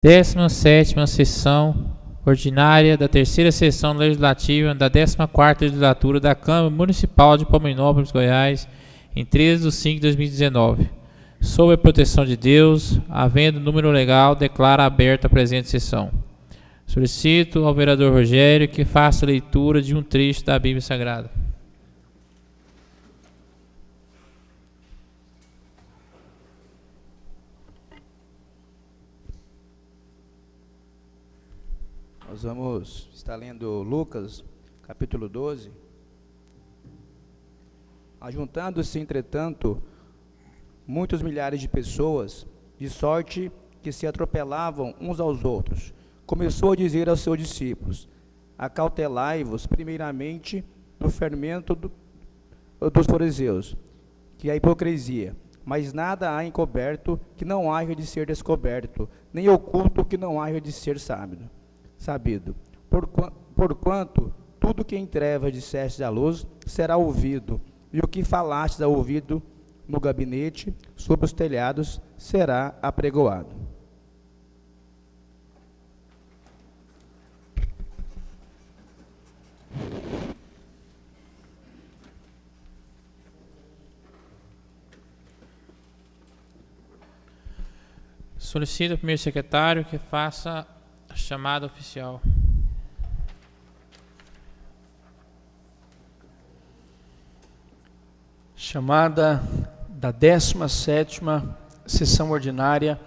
17ª sessão ordinária da terceira sessão legislativa da 14ª legislatura da Câmara Municipal de Palminópolis, Goiás, em 13 de 5 de 2019. Sob a proteção de Deus, havendo número legal, declaro aberta a presente sessão. Solicito ao vereador Rogério que faça a leitura de um trecho da Bíblia Sagrada. Nós vamos estar lendo Lucas, capítulo 12. Ajuntando-se, entretanto, muitos milhares de pessoas, de sorte que se atropelavam uns aos outros, começou a dizer aos seus discípulos: acautelai-vos primeiramente do fermento dos fariseus, que é a hipocrisia. Mas nada há encoberto que não haja de ser descoberto, nem oculto que não haja de ser sabido. Porquanto tudo que em trevas dissestes à luz será ouvido, e o que falastes ao ouvido no gabinete, sobre os telhados, será apregoado. Solicito ao primeiro secretário que faça a chamada oficial. Chamada da 17ª sessão ordinária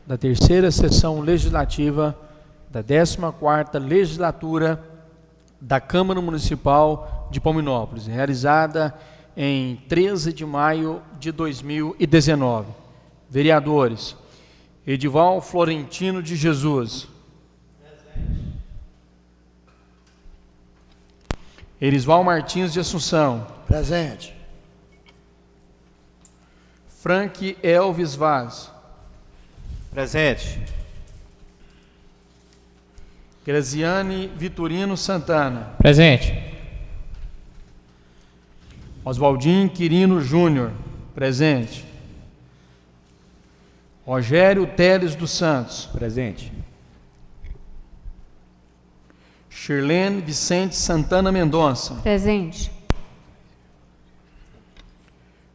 da terceira sessão legislativa da 14ª legislatura da Câmara Municipal de Palminópolis, realizada em 13 de maio de 2019. Vereadores: Edival Florentino de Jesus. Erisval Martins de Assunção. Presente. Frank Elvis Vaz. Presente. Graziane Vitorino Santana. Presente. Oswaldinho Quirino Júnior. Presente. Rogério Teles dos Santos. Presente. Shirlene Vicente Santana Mendonça. Presente.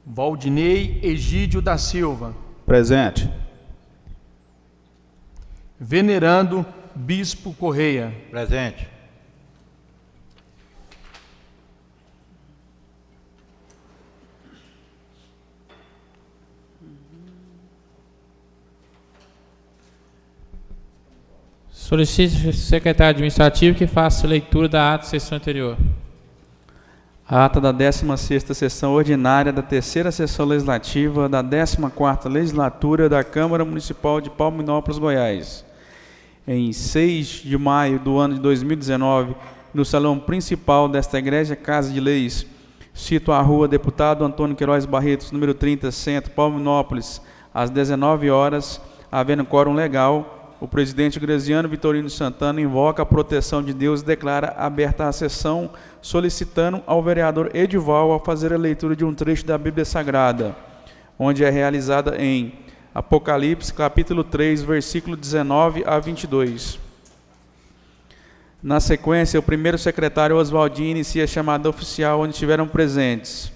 Valdinei Egídio da Silva. Presente. Venerando Bispo Correia. Presente. Solicito ao secretário administrativo que faça a leitura da ata da sessão anterior. A ata da 16ª sessão ordinária da terceira sessão legislativa da 14ª legislatura da Câmara Municipal de Palminópolis, Goiás. Em 6 de maio do ano de 2019, no salão principal desta Igreja Casa de Leis, cito a rua Deputado Antônio Queiroz Barretos, número 30, Centro, Palminópolis, às 19 horas, havendo quórum legal, o presidente Graziano Vitorino Santana invoca a proteção de Deus e declara aberta a sessão, solicitando ao vereador Edival a fazer a leitura de um trecho da Bíblia Sagrada, onde é realizada em Apocalipse, capítulo 3, versículo 19 a 22. Na sequência, o primeiro secretário Oswaldinho inicia a chamada oficial, onde estiveram presentes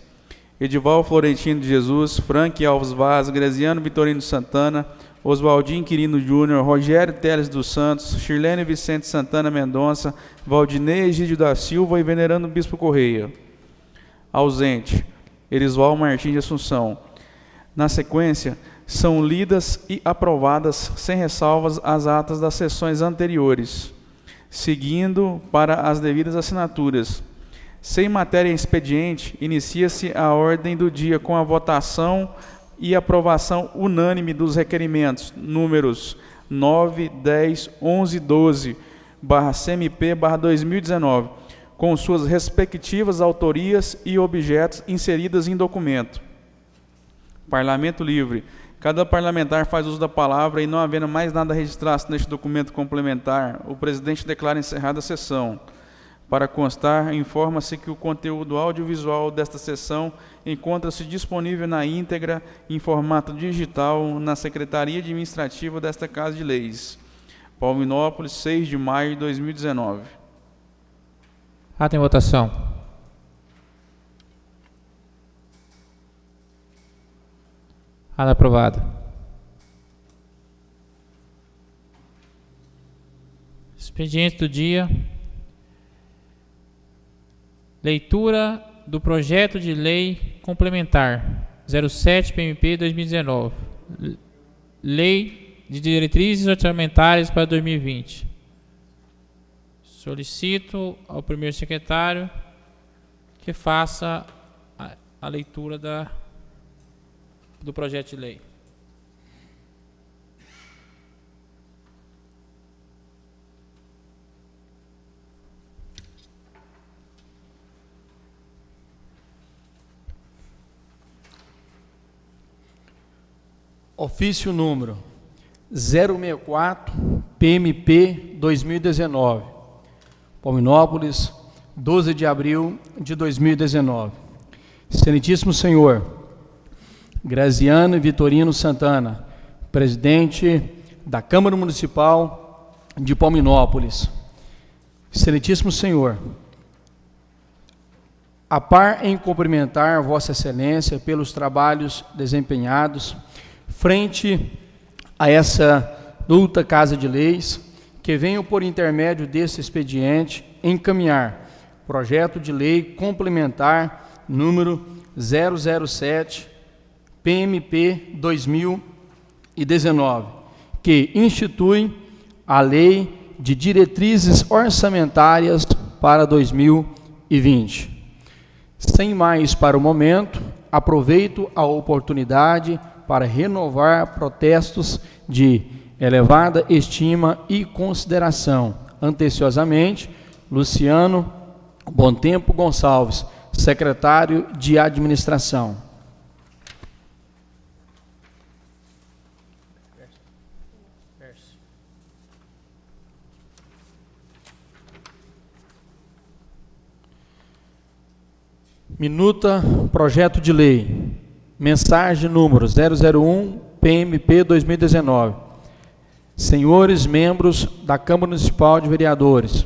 Edival Florentino de Jesus, Frank Alves Vaz, Graziano Vitorino Santana, Oswaldinho Quirino Júnior, Rogério Teles dos Santos, Shirlene Vicente Santana Mendonça, Valdinei Egídio da Silva e Venerando Bispo Correia. Ausente, Erisval Martins de Assunção. Na sequência, são lidas e aprovadas, sem ressalvas, as atas das sessões anteriores, seguindo para as devidas assinaturas. Sem matéria em expediente, inicia-se a ordem do dia com a votação e aprovação unânime dos requerimentos números 9, 10, 11 e 12, /CMP/2019, com suas respectivas autorias e objetos inseridas em documento. Parlamento livre. Cada parlamentar faz uso da palavra e, não havendo mais nada registrado neste documento complementar, o presidente declara encerrada a sessão. Para constar, informa-se que o conteúdo audiovisual desta sessão encontra-se disponível na íntegra, em formato digital, na Secretaria Administrativa desta Casa de Leis. Palminópolis, 6 de maio de 2019. Ato em votação. Ato aprovado. Expediente do dia. Leitura do projeto de lei complementar 07 PMP 2019. Lei de diretrizes orçamentárias para 2020. Solicito ao primeiro secretário que faça a leitura do projeto de lei. Ofício número 064, PMP 2019. Palminópolis, 12 de abril de 2019. Excelentíssimo Senhor Graziano Vitorino Santana, presidente da Câmara Municipal de Palminópolis. Excelentíssimo Senhor, a par em cumprimentar Vossa Excelência pelos trabalhos desempenhados frente a essa luta Casa de Leis, que venho por intermédio desse expediente encaminhar projeto de lei complementar número 007 PMP 2019, que institui a Lei de Diretrizes Orçamentárias para 2020. Sem mais para o momento, aproveito a oportunidade para renovar protestos de elevada estima e consideração. Anteciosamente, Luciano Bontempo Gonçalves, secretário de Administração. Minuta projeto de lei. Mensagem número 001 PMP 2019. Senhores membros da Câmara Municipal de Vereadores,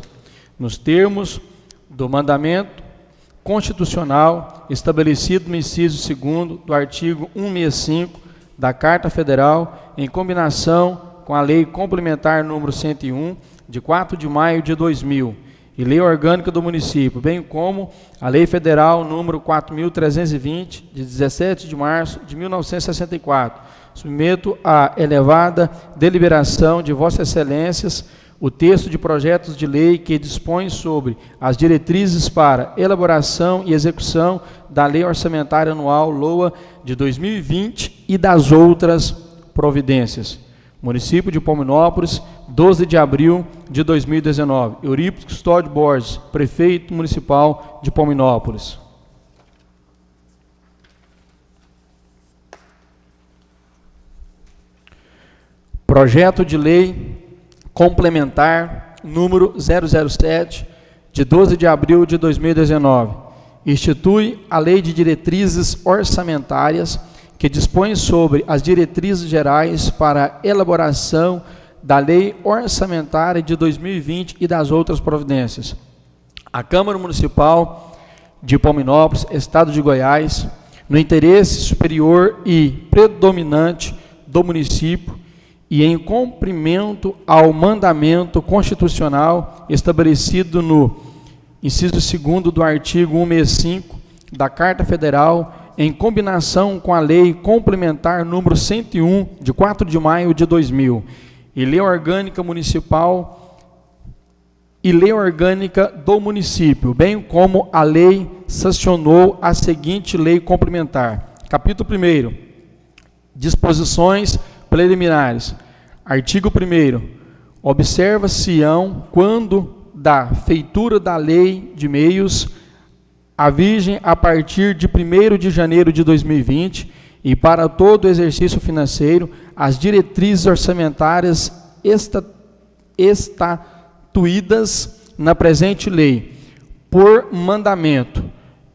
nos termos do mandamento constitucional estabelecido no inciso 2º do artigo 165 da Carta Federal, em combinação com a Lei Complementar número 101, de 4 de maio de 2000, e Lei Orgânica do Município, bem como a Lei Federal número 4.320, de 17 de março de 1964. Submeto à elevada deliberação de Vossas Excelências o texto de projetos de lei que dispõe sobre as diretrizes para elaboração e execução da Lei Orçamentária Anual LOA de 2020 e das outras providências. Município de Palminópolis, 12 de abril de 2019. Eurípides Custódio Borges, Prefeito Municipal de Palminópolis. Projeto de Lei Complementar número 007, de 12 de abril de 2019. Institui a Lei de Diretrizes Orçamentárias, que dispõe sobre as diretrizes gerais para a elaboração da Lei Orçamentária de 2020 e das outras providências. A Câmara Municipal de Palminópolis, Estado de Goiás, no interesse superior e predominante do município e em cumprimento ao mandamento constitucional estabelecido no inciso 2º do artigo 165 da Carta Federal, em combinação com a Lei Complementar número 101, de 4 de maio de 2000, e Lei Orgânica Municipal e Lei Orgânica do Município, bem como a lei sancionou a seguinte lei complementar. Capítulo 1º. Disposições preliminares. Artigo 1º. Observa-se-ão, quando da feitura da Lei de Meios, a vigem a partir de 1º de janeiro de 2020 e para todo o exercício financeiro, as diretrizes orçamentárias estatuídas na presente lei, por mandamento,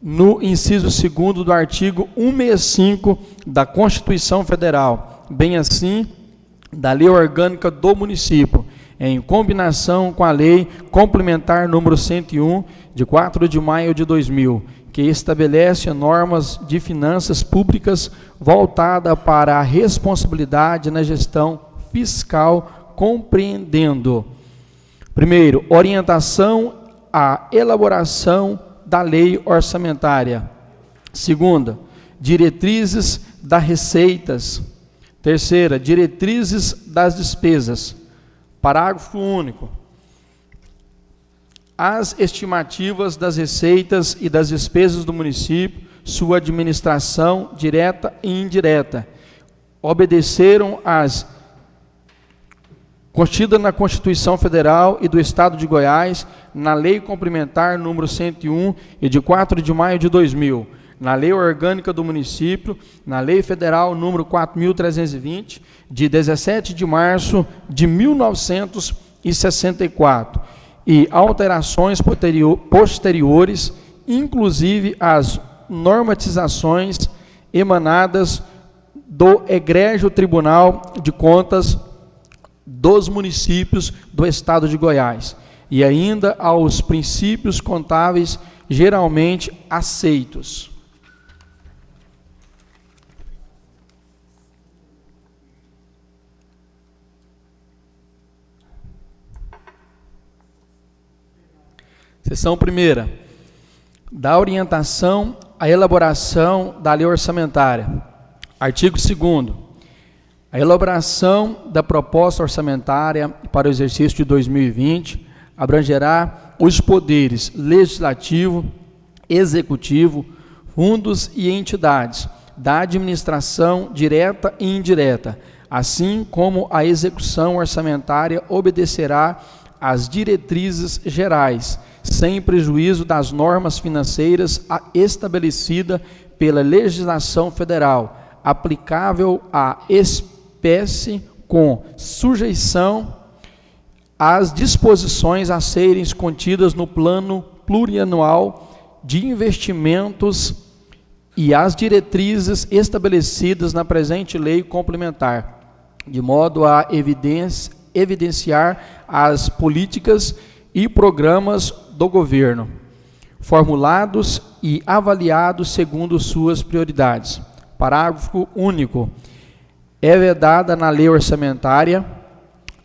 no inciso 2º do artigo 165 da Constituição Federal, bem assim da Lei Orgânica do Município, em combinação com a Lei Complementar número 101, de 4 de maio de 2000, que estabelece normas de finanças públicas voltada para a responsabilidade na gestão fiscal, compreendendo: primeiro, orientação à elaboração da lei orçamentária; segunda, diretrizes das receitas; terceira, diretrizes das despesas. Parágrafo único. As estimativas das receitas e das despesas do município, sua administração direta e indireta, obedeceram às contidas na Constituição Federal e do Estado de Goiás, na Lei Complementar número 101 e de 4 de maio de 2000, na Lei Orgânica do Município, na Lei Federal número 4.320, de 17 de março de 1964, e alterações posteriores, inclusive as normatizações emanadas do Egrégio Tribunal de Contas dos municípios do Estado de Goiás, e ainda aos princípios contábeis geralmente aceitos. Seção primeira. Da orientação à elaboração da lei orçamentária. Artigo 2º. A elaboração da proposta orçamentária para o exercício de 2020 abrangerá os poderes legislativo, executivo, fundos e entidades da administração direta e indireta, assim como a execução orçamentária obedecerá às diretrizes gerais, sem prejuízo das normas financeiras estabelecidas pela legislação federal, aplicável à espécie, com sujeição às disposições a serem contidas no plano plurianual de investimentos e às diretrizes estabelecidas na presente lei complementar, de modo a evidenciar as políticas e programas do governo, formulados e avaliados segundo suas prioridades. Parágrafo único. É vedada na lei orçamentária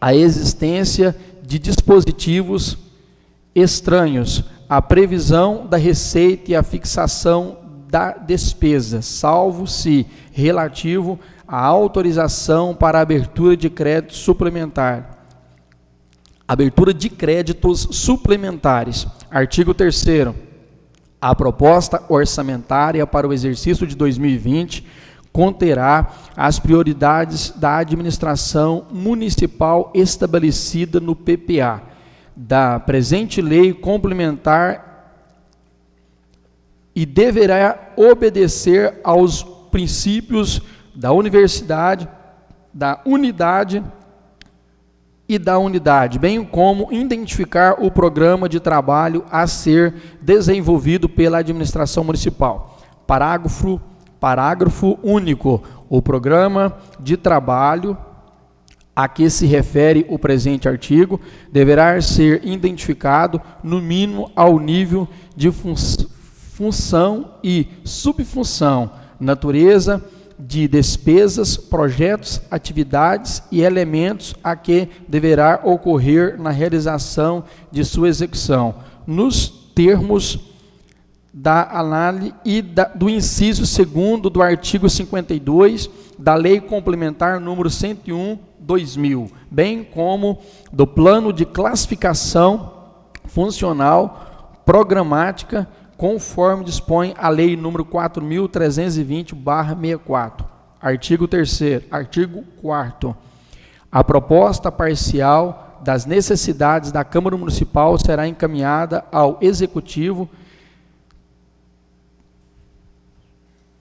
a existência de dispositivos estranhos à previsão da receita e à fixação da despesa, salvo se relativo à autorização para a abertura de crédito suplementar. Abertura de créditos suplementares. Artigo 3º. A proposta orçamentária para o exercício de 2020 conterá as prioridades da administração municipal estabelecida no PPA da presente lei complementar e deverá obedecer aos princípios da unidade, bem como identificar o programa de trabalho a ser desenvolvido pela administração municipal. Parágrafo único. O programa de trabalho a que se refere o presente artigo deverá ser identificado, no mínimo, ao nível de função e subfunção, natureza de despesas, projetos, atividades e elementos a que deverá ocorrer na realização de sua execução, nos termos da análise e do inciso 2º do artigo 52 da Lei Complementar número 101/2000, bem como do plano de classificação funcional programática, conforme dispõe a Lei número 4.320/64. Artigo 3º. Artigo 4º. A proposta parcial das necessidades da Câmara Municipal será encaminhada ao Executivo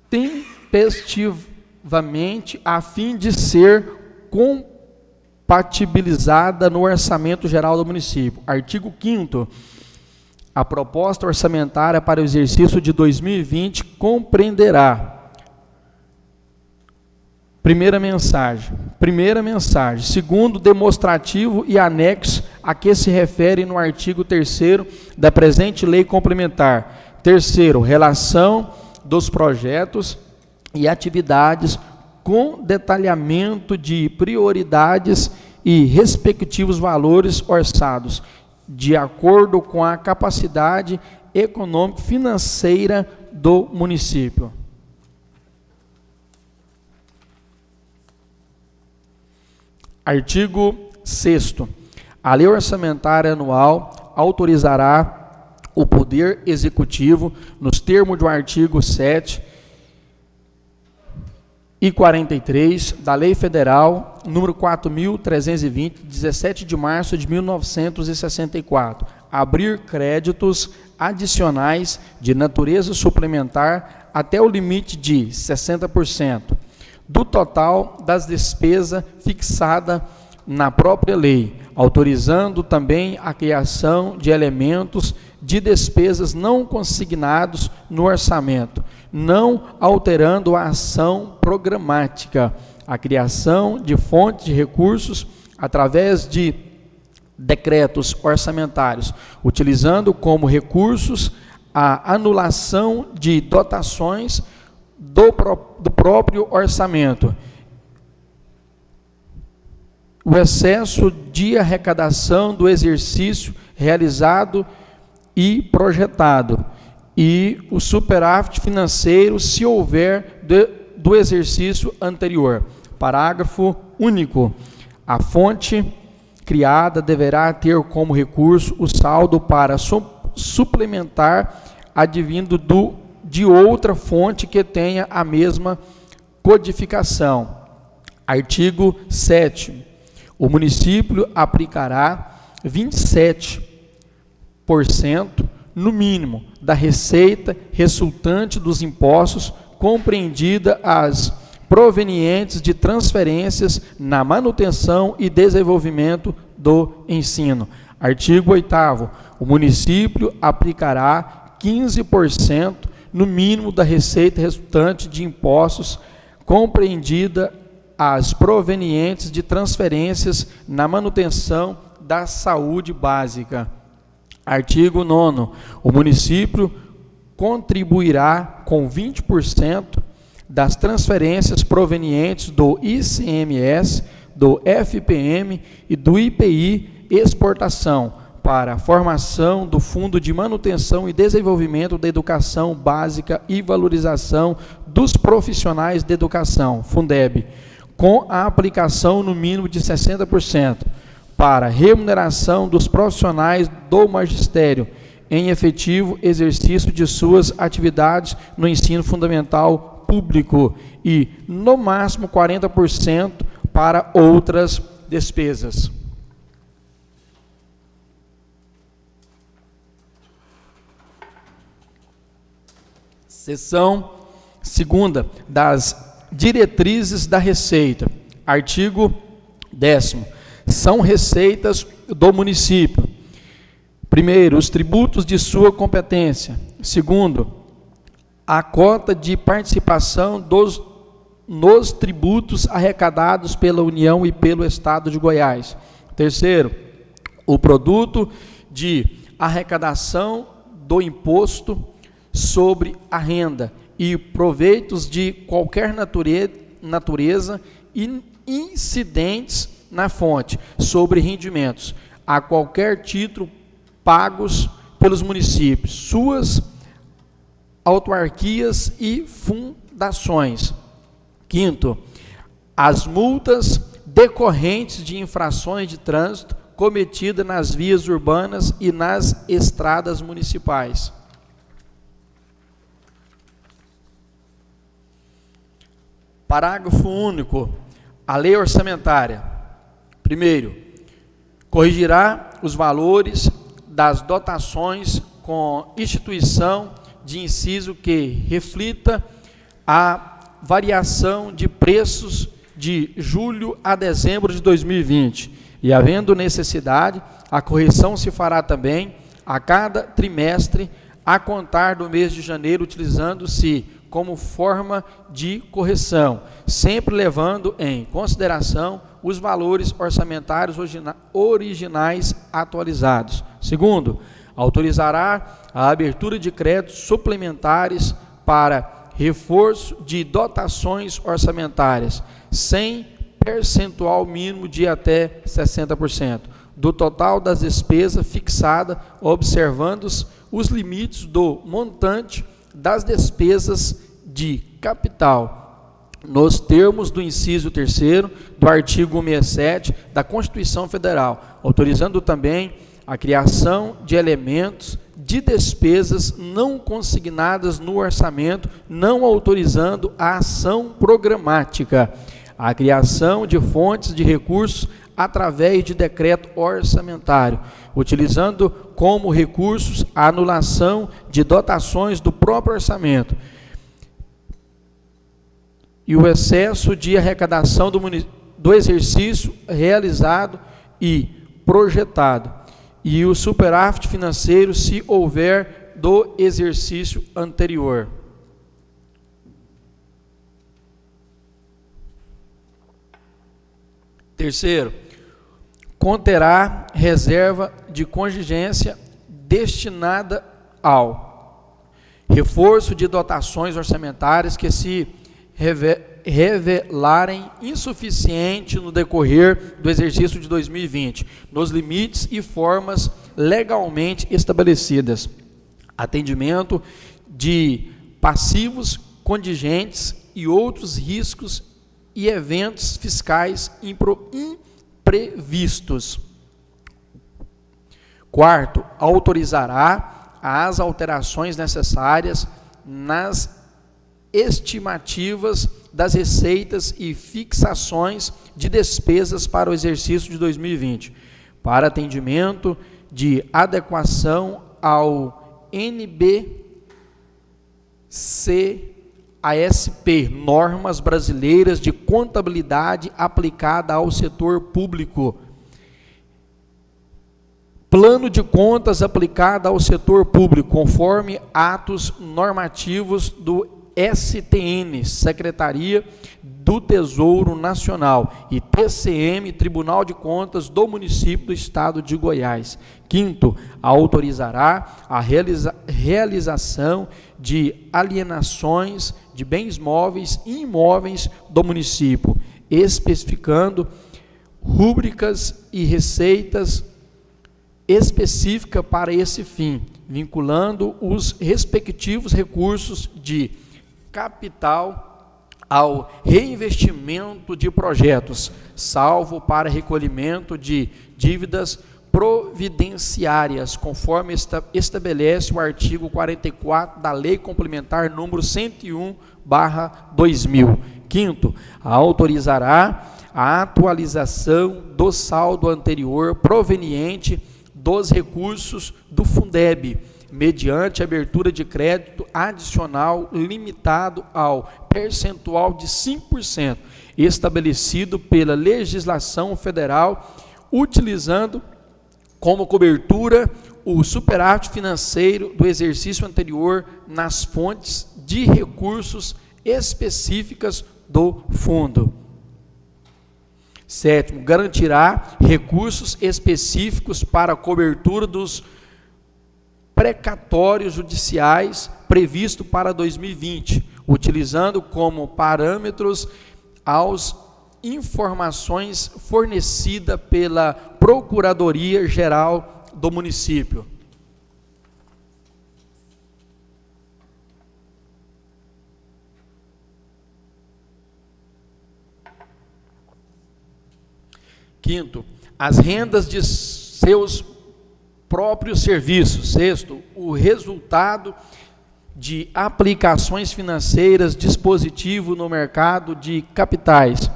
tempestivamente, a fim de ser compatibilizada no orçamento geral do município. Artigo 5º. A proposta orçamentária para o exercício de 2020 compreenderá: Primeira mensagem. Segundo, demonstrativo e anexo a que se refere no artigo 3º da presente lei complementar. Terceiro, relação dos projetos e atividades com detalhamento de prioridades e respectivos valores orçados, de acordo com a capacidade econômico-financeira do município. Artigo 6º. A lei orçamentária anual autorizará o Poder Executivo, nos termos do artigo 7 e 43 da Lei Federal número 4.320, 17 de março de 1964, abrir créditos adicionais de natureza suplementar até o limite de 60% do total das despesas fixada na própria lei, autorizando também a criação de elementos de despesas não consignados no orçamento, não alterando a ação programática, a criação de fontes de recursos através de decretos orçamentários, utilizando como recursos a anulação de dotações do próprio orçamento, o excesso de arrecadação do exercício realizado e projetado, e o superávit financeiro, se houver, do exercício anterior. Parágrafo único. A fonte criada deverá ter como recurso o saldo para suplementar advindo de outra fonte que tenha a mesma codificação. Artigo 7º. O município aplicará 27% no mínimo da receita resultante dos impostos, compreendida as provenientes de transferências na manutenção e desenvolvimento do ensino. Artigo 8º. O município aplicará 15% no mínimo da receita resultante de impostos, compreendida as provenientes de transferências na manutenção da saúde básica. Artigo 9º. O município contribuirá com 20% das transferências provenientes do ICMS, do FPM e do IPI exportação para a formação do Fundo de Manutenção e Desenvolvimento da Educação Básica e Valorização dos Profissionais de Educação, Fundeb, com a aplicação no mínimo de 60%, para remuneração dos profissionais do magistério, em efetivo exercício de suas atividades no ensino fundamental público, e, no máximo, 40% para outras despesas. Seção 2ª das diretrizes da Receita. Artigo 10º. São receitas do município. Primeiro, os tributos de sua competência. Segundo, a cota de participação nos tributos arrecadados pela União e pelo Estado de Goiás. Terceiro, o produto de arrecadação do imposto sobre a renda e proveitos de qualquer natureza incidentes na fonte sobre rendimentos, a qualquer título pagos pelos municípios, suas autarquias e fundações. Quinto, as multas decorrentes de infrações de trânsito cometidas nas vias urbanas e nas estradas municipais. Parágrafo único. A lei orçamentária. Primeiro, corrigirá os valores das dotações com instituição de inciso que reflita a variação de preços de julho a dezembro de 2020. E, havendo necessidade, a correção se fará também a cada trimestre, a contar do mês de janeiro, utilizando-se como forma de correção, sempre levando em consideração os valores orçamentários originais atualizados. Segundo, autorizará a abertura de créditos suplementares para reforço de dotações orçamentárias, sem percentual mínimo de até 60%, do total das despesas fixada, observando os limites do montante das despesas de capital, nos termos do inciso 3º do artigo 167 da Constituição Federal, autorizando também a criação de elementos de despesas não consignadas no orçamento, não autorizando a ação programática, a criação de fontes de recursos através de decreto orçamentário, utilizando como recursos a anulação de dotações do próprio orçamento e o excesso de arrecadação do exercício realizado e projetado, e o superávit financeiro se houver do exercício anterior. Terceiro, conterá reserva de contingência destinada ao reforço de dotações orçamentárias que se revelarem insuficiente no decorrer do exercício de 2020, nos limites e formas legalmente estabelecidas. Atendimento de passivos contingentes e outros riscos e eventos fiscais imprevistos. Quarto, autorizará as alterações necessárias nas estimativas das receitas e fixações de despesas para o exercício de 2020, para atendimento de adequação ao NBC-ASP, Normas Brasileiras de Contabilidade aplicada ao setor público. Plano de contas aplicado ao setor público, conforme atos normativos do STN, Secretaria do Tesouro Nacional, e TCM, Tribunal de Contas do Município do Estado de Goiás. Quinto, autorizará a realização de alienações de bens móveis e imóveis do município, especificando rúbricas e receitas específicas para esse fim, vinculando os respectivos recursos de capital ao reinvestimento de projetos, salvo para recolhimento de dívidas providenciárias, conforme estabelece o artigo 44 da Lei Complementar número 101/2000. Quinto, autorizará a atualização do saldo anterior proveniente dos recursos do Fundeb, mediante abertura de crédito adicional limitado ao percentual de 5%, estabelecido pela legislação federal, utilizando como cobertura o superávit financeiro do exercício anterior nas fontes de recursos específicas do fundo. Sétimo, garantirá recursos específicos para a cobertura dos precatórios judiciais previsto para 2020, utilizando como parâmetros as informações fornecidas pela Procuradoria-Geral do município. Quinto, as rendas de seus próprios serviços. Sexto, o resultado de aplicações financeiras, dispositivo no mercado de capitais.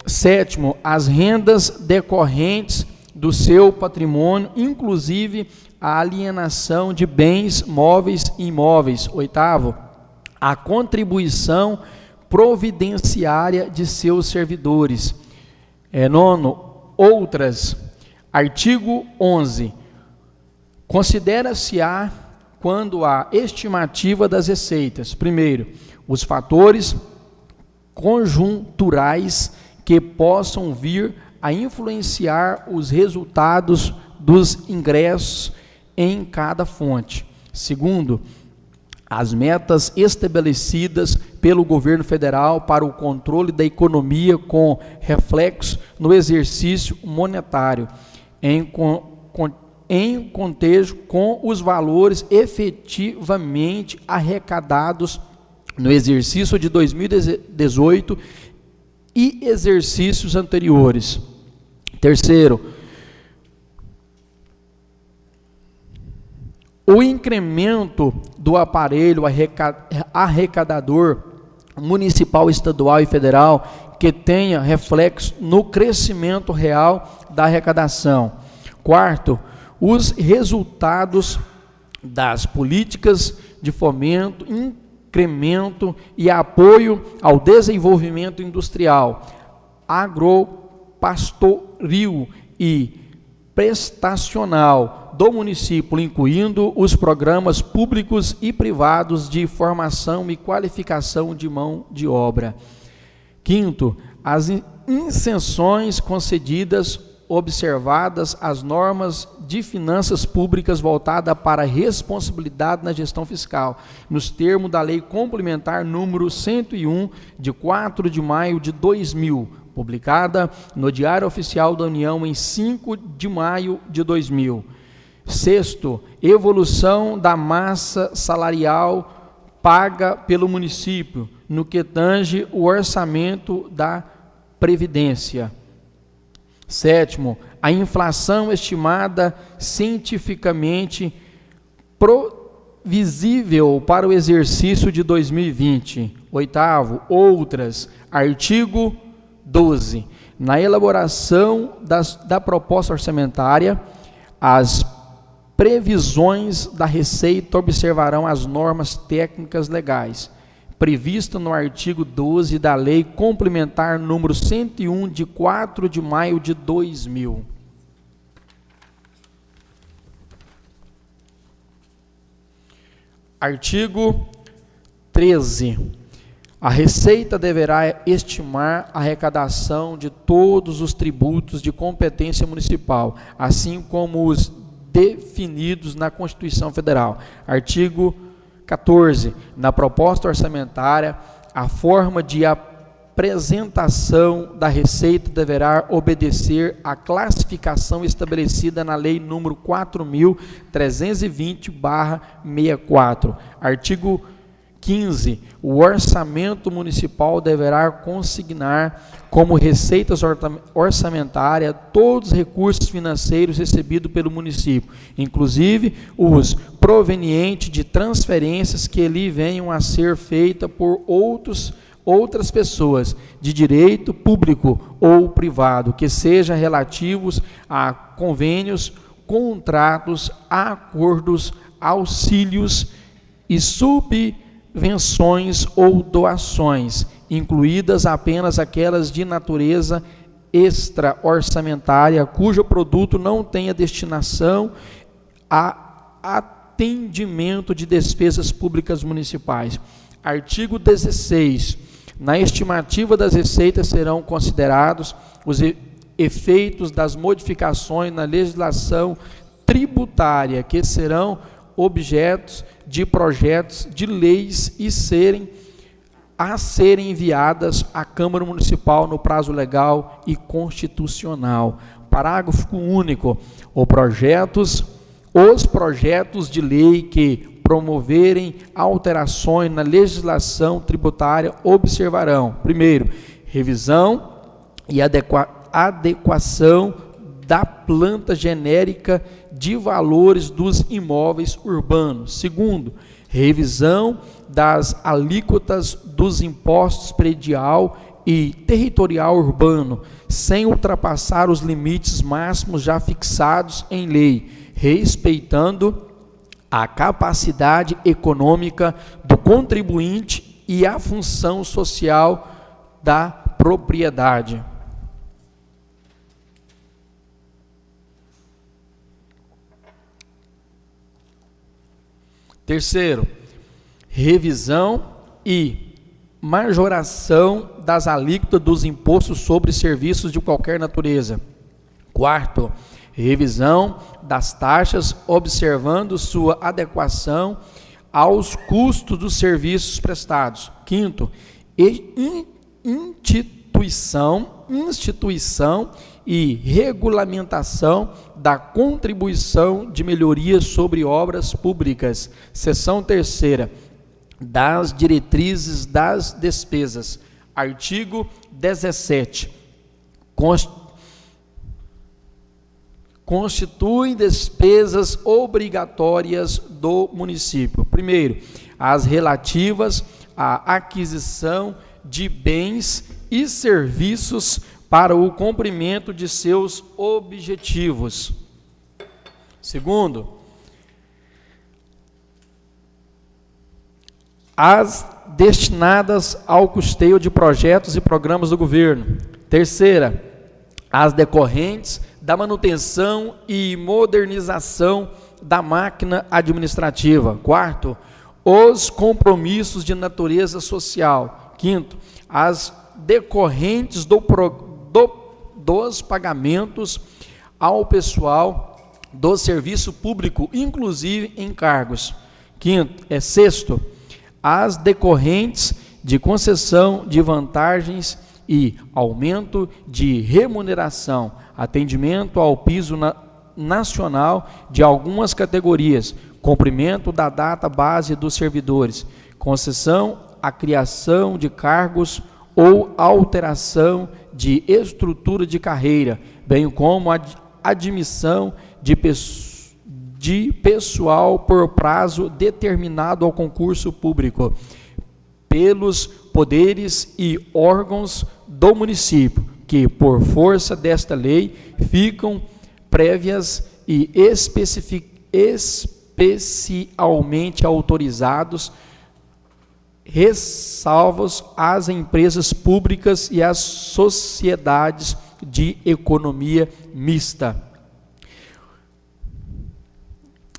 Sétimo, as rendas decorrentes do seu patrimônio, inclusive a alienação de bens móveis e imóveis. Oitavo, a contribuição providenciária de seus servidores. Nono, outras. Artigo 11. Considera-se-á quando à estimativa das receitas. Primeiro, os fatores conjunturais que possam vir a influenciar os resultados dos ingressos em cada fonte. Segundo, as metas estabelecidas pelo governo federal para o controle da economia com reflexo no exercício monetário, em contexto com os valores efetivamente arrecadados no exercício de 2018 e exercícios anteriores. Terceiro, o incremento do aparelho arrecadador municipal, estadual e federal que tenha reflexo no crescimento real da arrecadação. Quarto, os resultados das políticas de fomento, incremento e apoio ao desenvolvimento industrial, agropastoril e prestacional do município, incluindo os programas públicos e privados de formação e qualificação de mão de obra. Quinto, as isenções concedidas, observadas as normas de finanças públicas voltadas para a responsabilidade na gestão fiscal, nos termos da Lei Complementar número 101, de 4 de maio de 2000, publicada no Diário Oficial da União em 5 de maio de 2000. Sexto, evolução da massa salarial paga pelo município, no que tange o orçamento da Previdência. Sétimo, a inflação estimada cientificamente provisível para o exercício de 2020. Oitavo, outras, artigo 12. Na elaboração da proposta orçamentária, as previsões da Receita observarão as normas técnicas legais, prevista no artigo 12 da Lei Complementar número 101, de 4 de maio de 2000. Artigo 13. A Receita deverá estimar a arrecadação de todos os tributos de competência municipal, assim como os definidos na Constituição Federal. Artigo 14. Na proposta orçamentária, a forma de apresentação da Receita deverá obedecer à classificação estabelecida na Lei nº 4.320/64. Artigo 15. O orçamento municipal deverá consignar como receitas orçamentárias todos os recursos financeiros recebidos pelo município, inclusive os provenientes de transferências que lhe venham a ser feitas por outras pessoas, de direito público ou privado, que sejam relativos a convênios, contratos, acordos, auxílios e subvenções ou doações, incluídas apenas aquelas de natureza extra-orçamentária, cujo produto não tenha destinação a atendimento de despesas públicas municipais. Artigo 16. Na estimativa das receitas serão considerados os efeitos das modificações na legislação tributária, que serão objetos de projetos de leis e serem enviadas à Câmara Municipal no prazo legal e constitucional. Parágrafo único. Os projetos de lei que promoverem alterações na legislação tributária observarão, primeiro, revisão e adequação da planta genérica de valores dos imóveis urbanos. Segundo, revisão das alíquotas dos impostos predial e territorial urbano, sem ultrapassar os limites máximos já fixados em lei, respeitando a capacidade econômica do contribuinte e a função social da propriedade. Terceiro, revisão e majoração das alíquotas dos impostos sobre serviços de qualquer natureza. Quarto, revisão das taxas, observando sua adequação aos custos dos serviços prestados. Quinto, instituição e regulamentação da contribuição de melhoria sobre obras públicas. Seção terceira, das diretrizes das despesas. Artigo 17. Constituem despesas obrigatórias do município. Primeiro, as relativas à aquisição de bens e serviços para o cumprimento de seus objetivos. Segundo, as destinadas ao custeio de projetos e programas do governo. Terceira, as decorrentes da manutenção e modernização da máquina administrativa. Quarto, os compromissos de natureza social. Quinto, as decorrentes dos pagamentos ao pessoal do serviço público, inclusive encargos. Sexto, as decorrentes de concessão de vantagens e aumento de remuneração, atendimento ao piso nacional de algumas categorias, cumprimento da data base dos servidores, concessão à criação de cargos ou alteração de estrutura de carreira, bem como a admissão de pessoal por prazo determinado ao concurso público pelos poderes e órgãos do município, que, por força desta lei, ficam prévias e especialmente autorizados, ressalvos às empresas públicas e às sociedades de economia mista.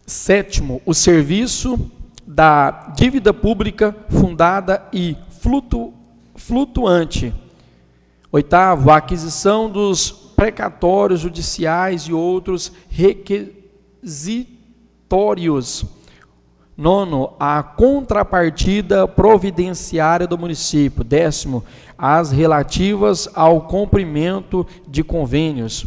Sétimo, o serviço da dívida pública fundada e flutuante. Oitavo, a aquisição dos precatórios judiciais e outros requisitórios. Nono, a contrapartida providenciária do município. Décimo, as relativas ao cumprimento de convênios.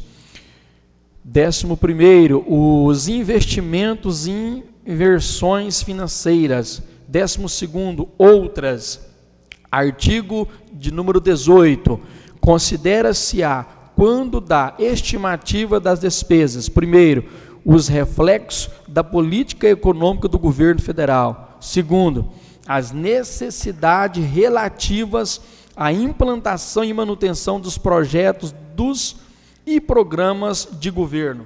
11º, os investimentos em inversões financeiras. 12º, outras. Artigo de número 18. Considera-se-á, quando da estimativa das despesas, primeiro, os reflexos da política econômica do governo federal. Segundo, as necessidades relativas à implantação e manutenção dos projetos e programas de governo.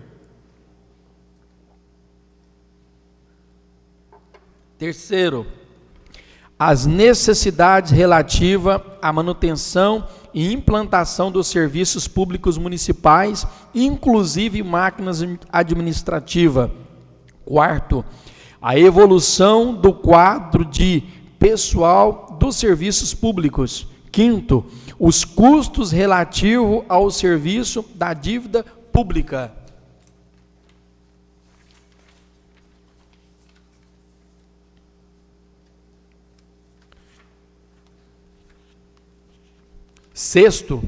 Terceiro, as necessidades relativas à manutenção e implantação dos serviços públicos municipais, inclusive máquinas administrativas. Quarto, a evolução do quadro de pessoal dos serviços públicos. Quinto, os custos relativos ao serviço da dívida pública. Sexto,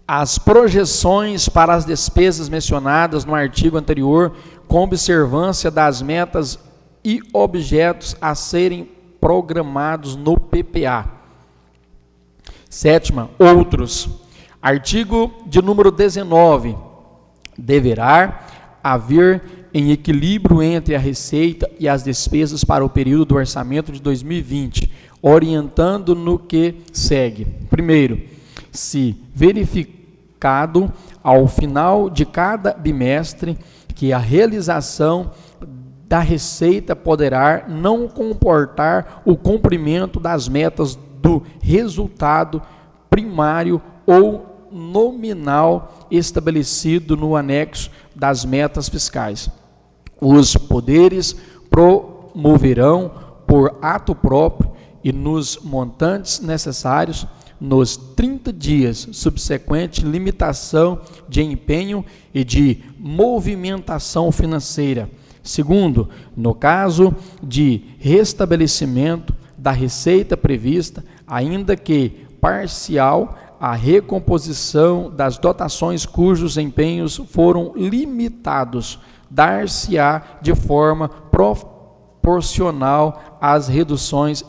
as projeções para as despesas mencionadas no artigo anterior, com observância das metas e objetos a serem programados no PPA. Sétima, outros. Artigo de número 19. Deverá haver em equilíbrio entre a receita e as despesas para o período do orçamento de 2020, orientando no que segue. Primeiro, se verificado ao final de cada bimestre que a realização da receita poderá não comportar o cumprimento das metas do resultado primário ou nominal estabelecido no anexo das metas fiscais. Os poderes promoverão por ato próprio e nos montantes necessários nos 30 dias subsequente limitação de empenho e de movimentação financeira. Segundo, no caso de restabelecimento da receita prevista, ainda que parcial, a recomposição das dotações cujos empenhos foram limitados, dar-se-á de forma proporcional às reduções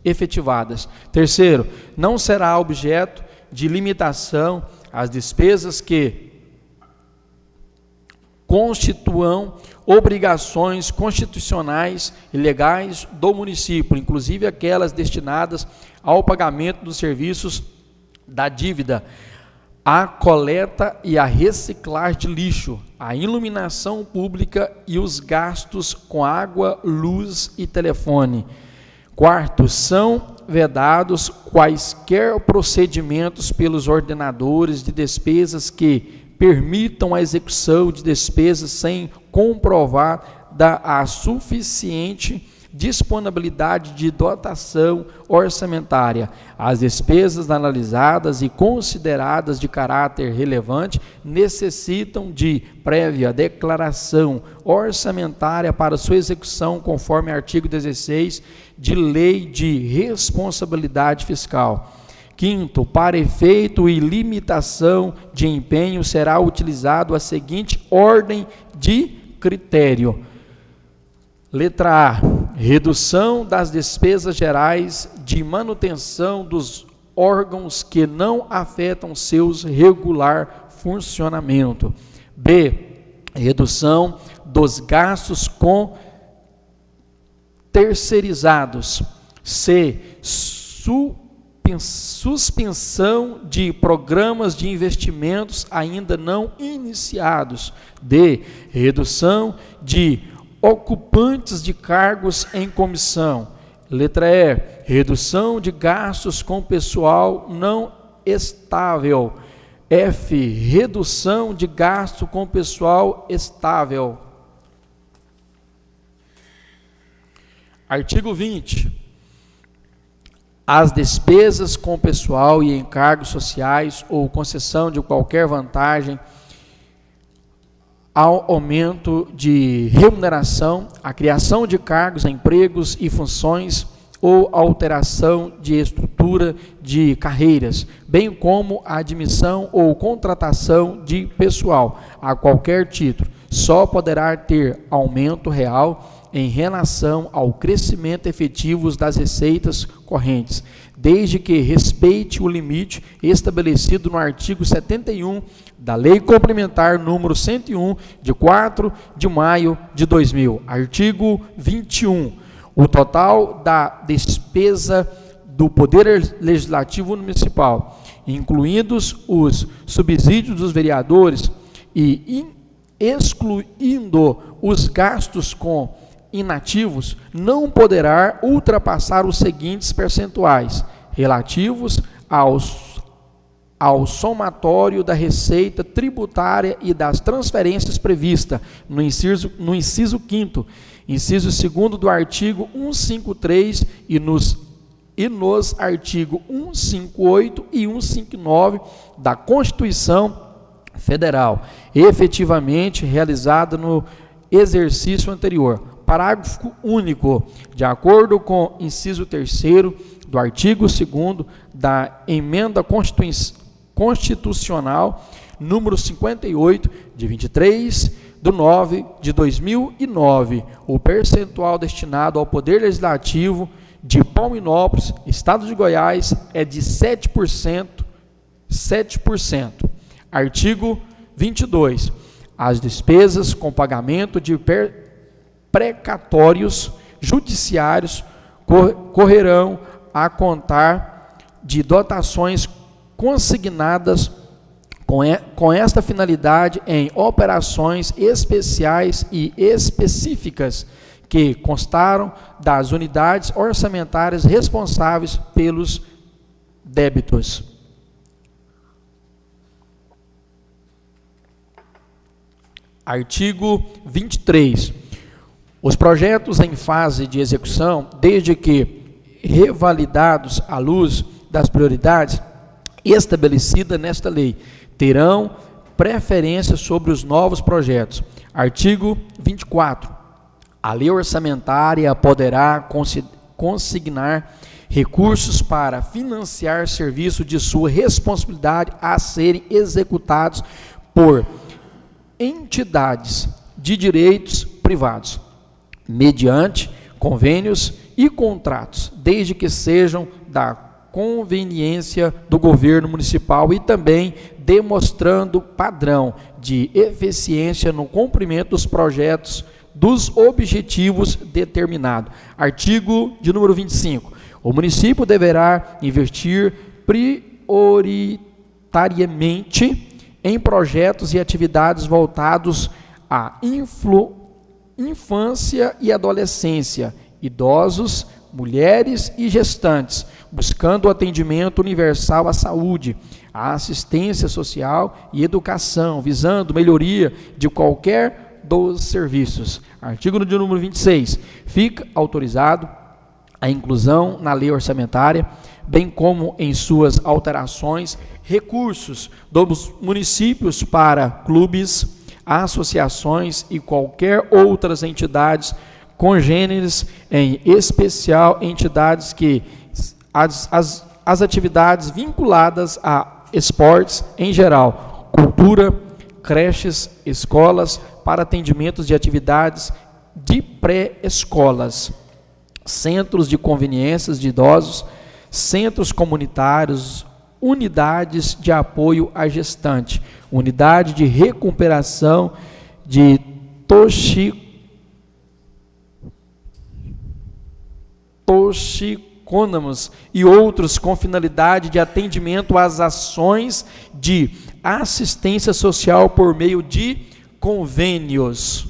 efetivadas. Terceiro, não será objeto de limitação as despesas que constituam obrigações constitucionais e legais do município, inclusive aquelas destinadas ao pagamento dos serviços da dívida, a coleta e a reciclagem de lixo, a iluminação pública e os gastos com água, luz e telefone. Quarto, são vedados quaisquer procedimentos pelos ordenadores de despesas que permitam a execução de despesas sem comprovar a suficiente disponibilidade de dotação orçamentária. As despesas analisadas e consideradas de caráter relevante necessitam de prévia declaração orçamentária para sua execução conforme artigo 16 de Lei de Responsabilidade Fiscal. Quinto, para efeito e limitação de empenho será utilizado a seguinte ordem de critério. Letra A, redução das despesas gerais de manutenção dos órgãos que não afetam seus regular funcionamento. B, redução dos gastos com terceirizados. C, suspensão de programas de investimentos ainda não iniciados. D, redução de ocupantes de cargos em comissão. Letra E, redução de gastos com pessoal não estável. F, redução de gasto com pessoal estável. Artigo 20. As despesas com pessoal e encargos sociais ou concessão de qualquer vantagem ao aumento de remuneração, a criação de cargos, empregos e funções ou alteração de estrutura de carreiras, bem como a admissão ou contratação de pessoal a qualquer título, só poderá ter aumento real em relação ao crescimento efetivo das receitas correntes, desde que respeite o limite estabelecido no artigo 71 da Lei Complementar número 101, de 4 de maio de 2000. Artigo 21. O total da despesa do Poder Legislativo Municipal, incluídos os subsídios dos vereadores e excluindo os gastos com inativos, não poderá ultrapassar os seguintes percentuais, relativos ao somatório da receita tributária e das transferências previstas no inciso 5º, inciso 2º do artigo 153 e nos artigos 158 e 159 da Constituição Federal, efetivamente realizada no exercício anterior. Parágrafo único. De acordo com inciso 3º do artigo 2º da Emenda Constitucional número 58, de 23/9/2009, o percentual destinado ao Poder Legislativo de Palminópolis, Estado de Goiás, é de 7%. Artigo 22. As despesas com pagamento de precatórios judiciários correrão a contar de dotações consignadas com esta finalidade em operações especiais e específicas que constaram das unidades orçamentárias responsáveis pelos débitos. Artigo 23. Os projetos em fase de execução, desde que revalidados à luz das prioridades estabelecidas nesta lei, terão preferência sobre os novos projetos. Artigo 24. A lei orçamentária poderá consignar recursos para financiar serviços de sua responsabilidade a serem executados por entidades de direitos privados, mediante convênios e contratos, desde que sejam da conveniência do governo municipal e também demonstrando padrão de eficiência no cumprimento dos projetos dos objetivos determinados. Artigo de número 25. O município deverá investir prioritariamente em projetos e atividades voltados à infância e adolescência, idosos, mulheres e gestantes, buscando o atendimento universal à saúde, à assistência social e educação, visando melhoria de qualquer dos serviços. Artigo de número 26. Fica autorizado a inclusão na lei orçamentária, bem como em suas alterações, recursos dos municípios para clubes, associações e qualquer outras entidades congêneres, em especial entidades que as atividades vinculadas a esportes em geral, cultura, creches, escolas, para atendimentos de atividades de pré-escolas, centros de conveniências de idosos, centros comunitários, unidades de apoio à gestante, unidade de recuperação de toxicômamos e outros com finalidade de atendimento às ações de assistência social por meio de convênios.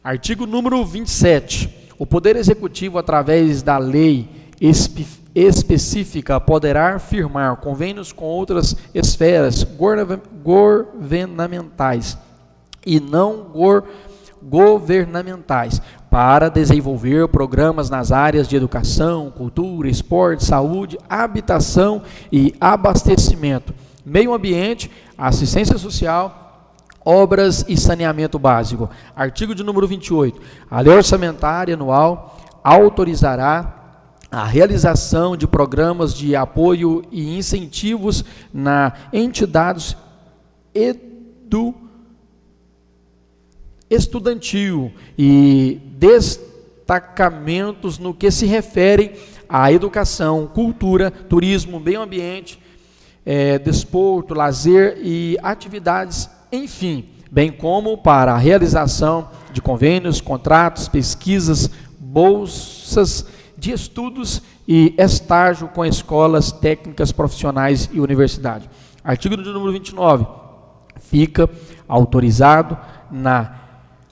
Artigo número 27. O Poder Executivo, através da lei específica, poderá firmar convênios com outras esferas governamentais e não governamentais para desenvolver programas nas áreas de educação, cultura, esporte, saúde, habitação e abastecimento, meio ambiente, assistência social, obras e saneamento básico. Artigo de número 28. A lei orçamentária anual autorizará a realização de programas de apoio e incentivos na entidades estudantil e destacamentos no que se refere à educação, cultura, turismo, meio ambiente, desporto, lazer e atividades, enfim, bem como para a realização de convênios, contratos, pesquisas, bolsas de estudos e estágio com escolas técnicas profissionais e universidade. Artigo de número 29. Fica autorizado na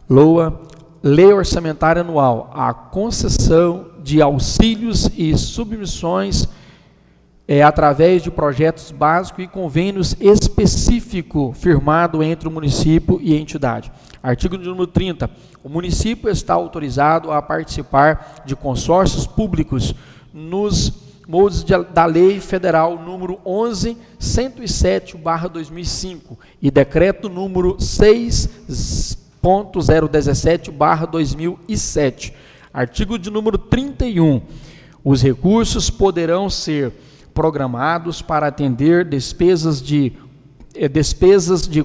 LOA, Lei Orçamentária Anual, a concessão de auxílios e submissões através de projetos básicos e convênios específicos firmado entre o município e a entidade. Artigo de número 30. O município está autorizado a participar de consórcios públicos nos moldes da Lei Federal número 11.107/2005 e decreto número 6.017/2007. Artigo de número 31. Os recursos poderão ser programados para atender despesas de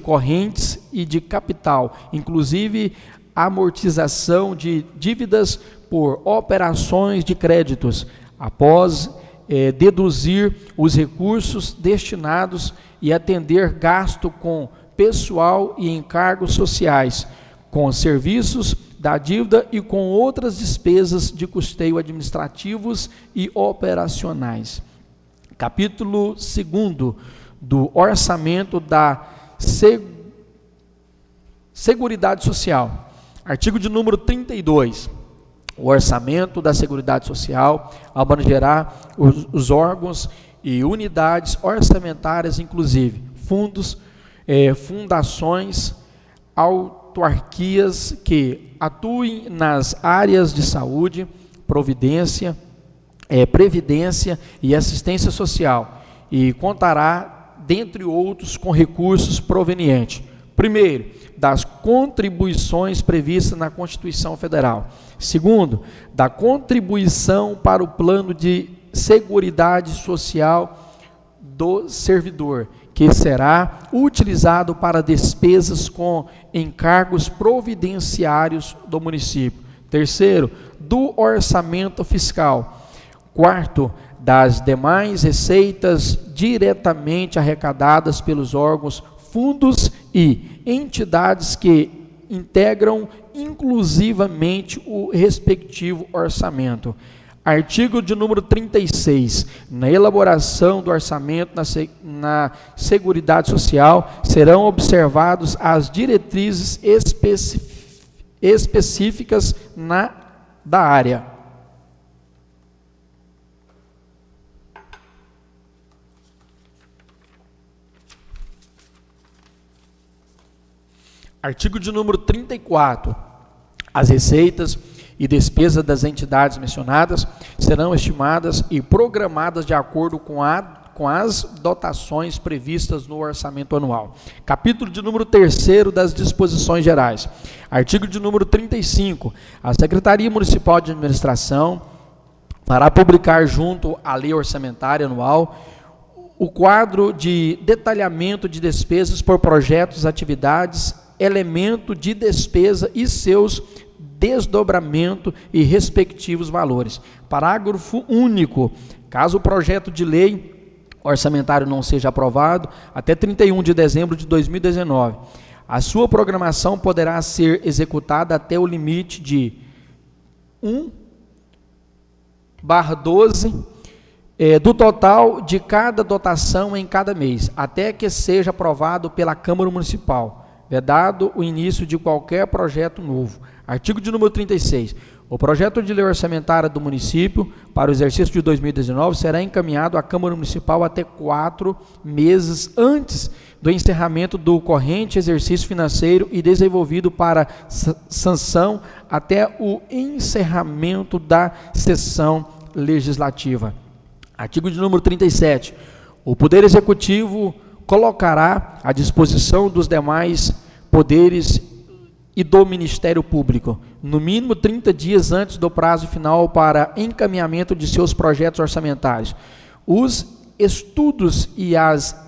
correntes e de capital, inclusive amortização de dívidas por operações de créditos, após deduzir os recursos destinados e atender gasto com pessoal e encargos sociais, com serviços da dívida e com outras despesas de custeio administrativos e operacionais. Capítulo 2º do Orçamento da Seguridade Social. Artigo de número 32. O orçamento da Seguridade Social abrangerá os órgãos e unidades orçamentárias, inclusive fundos, fundações, autarquias que atuem nas áreas de saúde, previdência e assistência social, e contará, dentre outros, com recursos provenientes, primeiro, das contribuições previstas na Constituição Federal, segundo, da contribuição para o plano de seguridade social do servidor, que será utilizado para despesas com encargos providenciários do município. Terceiro, do orçamento fiscal. Quarto, das demais receitas diretamente arrecadadas pelos órgãos, fundos e entidades que integram inclusivamente o respectivo orçamento. Artigo de número 36. Na elaboração do orçamento na Seguridade Social, serão observados as diretrizes específicas da área. Artigo de número 34. As receitas e despesas das entidades mencionadas serão estimadas e programadas de acordo com as dotações previstas no orçamento anual. Capítulo de número 3º das disposições gerais. Artigo de número 35. A Secretaria Municipal de Administração fará publicar junto à Lei Orçamentária Anual o quadro de detalhamento de despesas por projetos, atividades, elemento de despesa e seus desdobramento e respectivos valores. Parágrafo único. Caso o projeto de lei orçamentário não seja aprovado até 31 de dezembro de 2019, a sua programação poderá ser executada até o limite de 1/12 do total de cada dotação em cada mês, até que seja aprovado pela Câmara Municipal, vedado o início de qualquer projeto novo. Artigo de número 36. O projeto de lei orçamentária do município para o exercício de 2019 será encaminhado à Câmara Municipal até 4 meses antes do encerramento do corrente exercício financeiro e desenvolvido para sanção até o encerramento da sessão legislativa. Artigo de número 37. O Poder Executivo colocará à disposição dos demais poderes e do Ministério Público, no mínimo 30 dias antes do prazo final para encaminhamento de seus projetos orçamentários, os estudos e as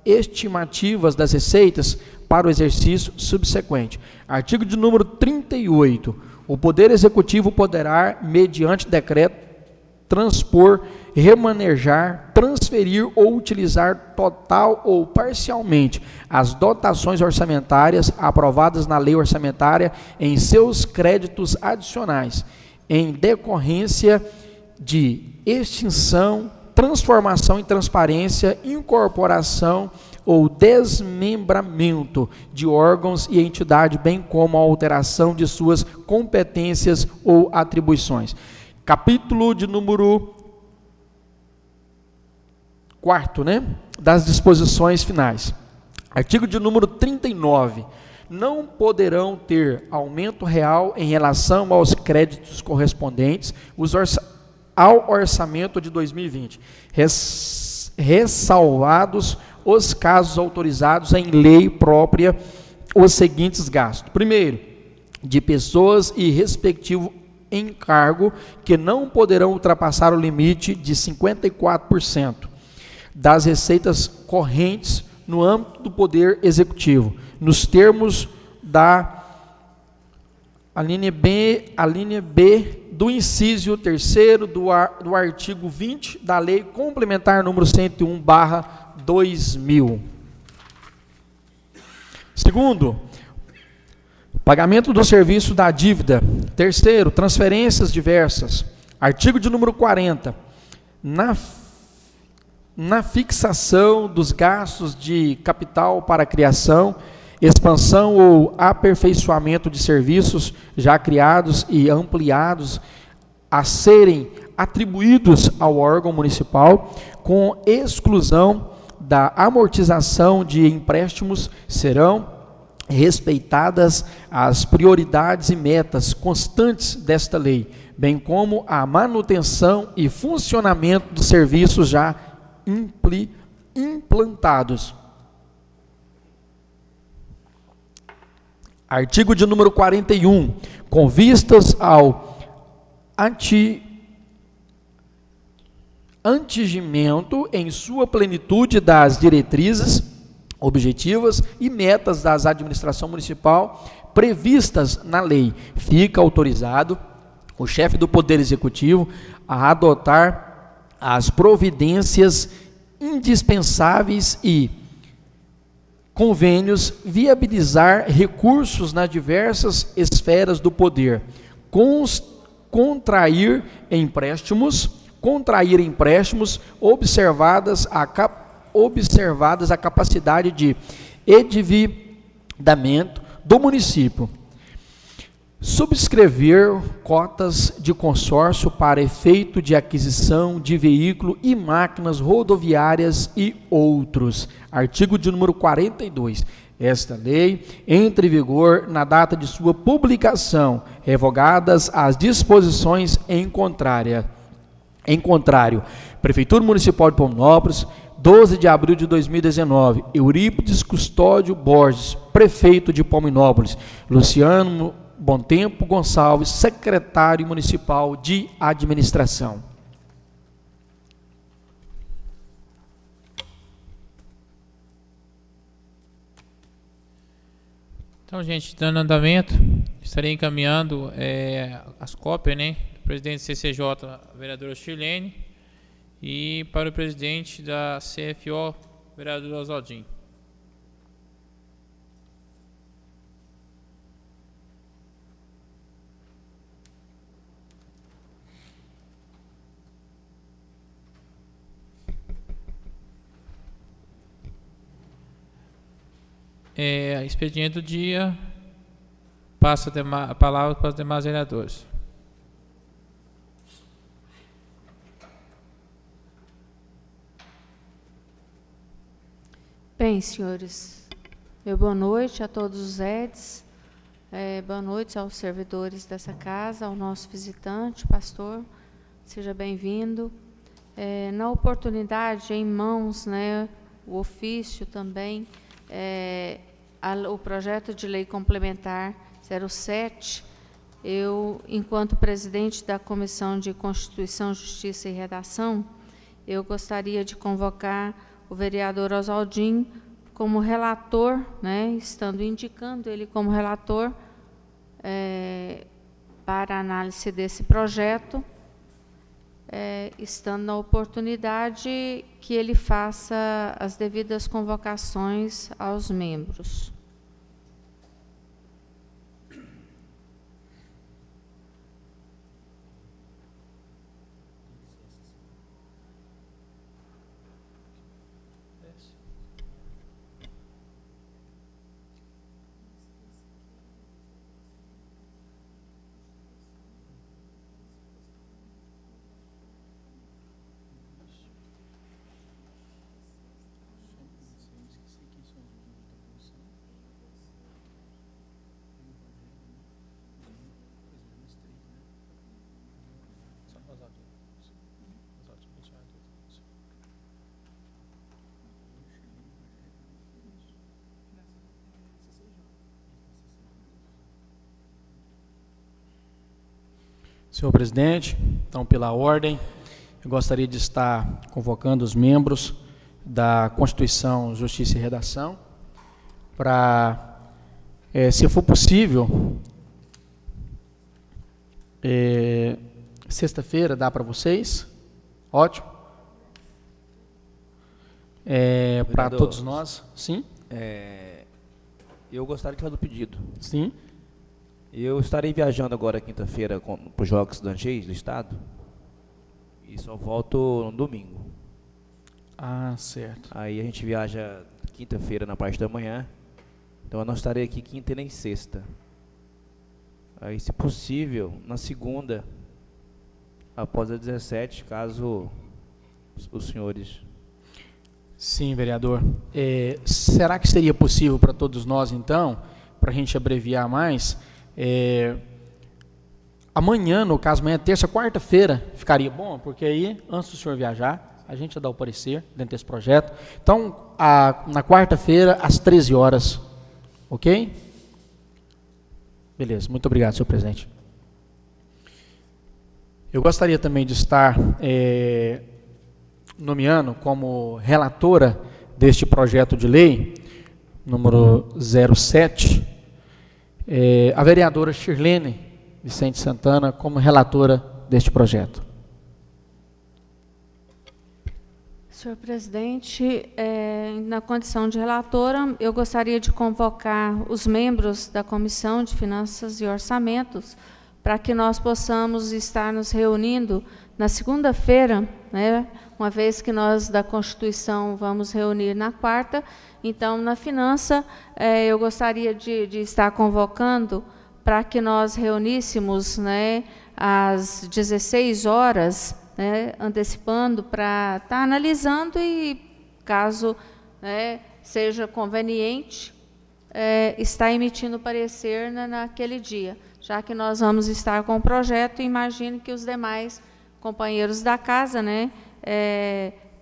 estimativas das receitas para o exercício subsequente. Artigo de número 38. O Poder Executivo poderá, mediante decreto, transpor, remanejar, transferir ou utilizar total ou parcialmente as dotações orçamentárias aprovadas na lei orçamentária em seus créditos adicionais, em decorrência de extinção, transformação em transparência, incorporação ou desmembramento de órgãos e entidade, bem como a alteração de suas competências ou atribuições. Capítulo de número 4, das disposições finais. Artigo de número 39. Não poderão ter aumento real em relação aos créditos correspondentes ao orçamento de 2020, ressalvados os casos autorizados em lei própria os seguintes gastos. Primeiro, de pessoas e respectivo encargo que não poderão ultrapassar o limite de 54% das receitas correntes no âmbito do Poder Executivo, nos termos da alínea B do inciso 3º do artigo 20 da Lei Complementar número 101/2000. Segundo, pagamento do serviço da dívida. Terceiro, transferências diversas. Artigo de número 40. Na fixação dos gastos de capital para criação, expansão ou aperfeiçoamento de serviços já criados e ampliados a serem atribuídos ao órgão municipal, com exclusão da amortização de empréstimos, serão respeitadas as prioridades e metas constantes desta lei, bem como a manutenção e funcionamento dos serviços já implantados. Artigo de número 41. Com vistas ao atingimento em sua plenitude das diretrizes, objetivas e metas da administração municipal previstas na lei, fica autorizado o chefe do Poder Executivo a adotar as providências indispensáveis e convênios, viabilizar recursos nas diversas esferas do poder, contrair empréstimos, observadas a capacidade de endividamento do município, subscrever cotas de consórcio para efeito de aquisição de veículo e máquinas rodoviárias e outros. Artigo de número 42. Esta lei entra em vigor na data de sua publicação, revogadas as disposições em contrário. Prefeitura Municipal de Pominópolis, 12 de abril de 2019, Eurípides Custódio Borges, prefeito de Pominópolis, Luciano Bom Tempo Gonçalves, secretário municipal de administração. Então, gente, dando andamento, estarei encaminhando as cópias, né, do presidente do CCJ, vereador Chilene, e para o presidente da CFO, vereador Oswaldinho. Expediente do dia, passa a palavra para os demais vereadores. Bem, senhores, boa noite a todos os EDs, boa noite aos servidores dessa casa, ao nosso visitante, pastor, seja bem-vindo. Na oportunidade, em mãos, né, o ofício também, o projeto de lei complementar 07, eu, enquanto presidente da Comissão de Constituição, Justiça e Redação, eu gostaria de convocar o vereador Oswaldinho como relator, né, estando indicando ele como relator para a análise desse projeto, estando na oportunidade que ele faça as devidas convocações aos membros. Senhor presidente, então, pela ordem, eu gostaria de estar convocando os membros da Constituição, Justiça e Redação para, se for possível, sexta-feira dá para vocês? Ótimo. Para todos nós, sim? Eu gostaria de fazer o pedido. Sim. Eu estarei viajando agora quinta-feira para os Jogos Estudantis do Estado e só volto no domingo. Ah, certo. Aí a gente viaja quinta-feira na parte da manhã, então eu não estarei aqui quinta e nem sexta. Aí, se possível, na segunda, após as 17, caso os senhores... Sim, vereador. Será que seria possível para todos nós, então, para a gente abreviar mais, amanhã, no caso, amanhã, terça, quarta-feira, ficaria bom, porque aí, antes do senhor viajar, a gente já dá o parecer dentro desse projeto. Então, na quarta-feira, às 13 horas, ok? Beleza, muito obrigado, senhor presidente. Eu gostaria também de estar nomeando como relatora deste projeto de lei, número 07, a vereadora Shirlene Vicente Santana como relatora deste projeto. Senhor presidente, na condição de relatora, eu gostaria de convocar os membros da Comissão de Finanças e Orçamentos para que nós possamos estar nos reunindo na segunda-feira, né, uma vez que nós da Constituição vamos reunir na quarta. Então, na Finança, eu gostaria de estar convocando para que nós reuníssemos, né, às 16 horas, né, antecipando para estar analisando e, caso, né, seja conveniente, estar emitindo parecer naquele dia, já que nós vamos estar com o projeto. Imagino que os demais companheiros da casa, né,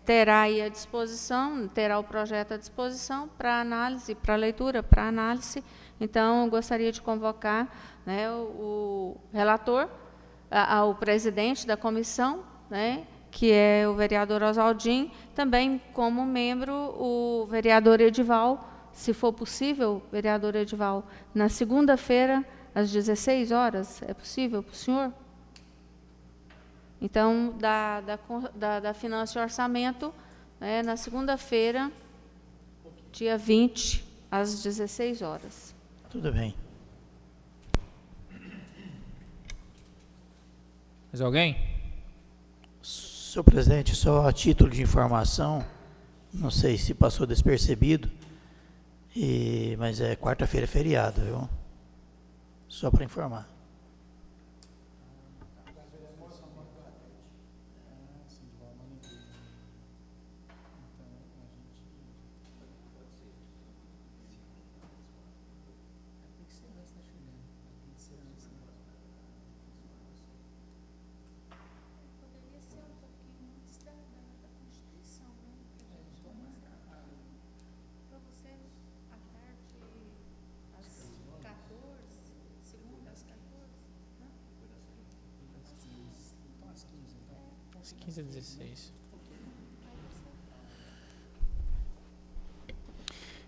terá aí à disposição, terá o projeto à disposição para análise, para leitura, para análise. Então, eu gostaria de convocar, né, o relator, o presidente da comissão, né, que é o vereador Oswaldinho, também como membro o vereador Edival, se for possível, vereador Edival, na segunda-feira, às 16 horas, é possível para o senhor? Então, da Finança e Orçamento, né, na segunda-feira, dia 20, às 16 horas. Tudo bem. Mais alguém? Senhor presidente, só a título de informação, não sei se passou despercebido, mas quarta-feira é feriado, viu? Só para informar. Às 15 h 16.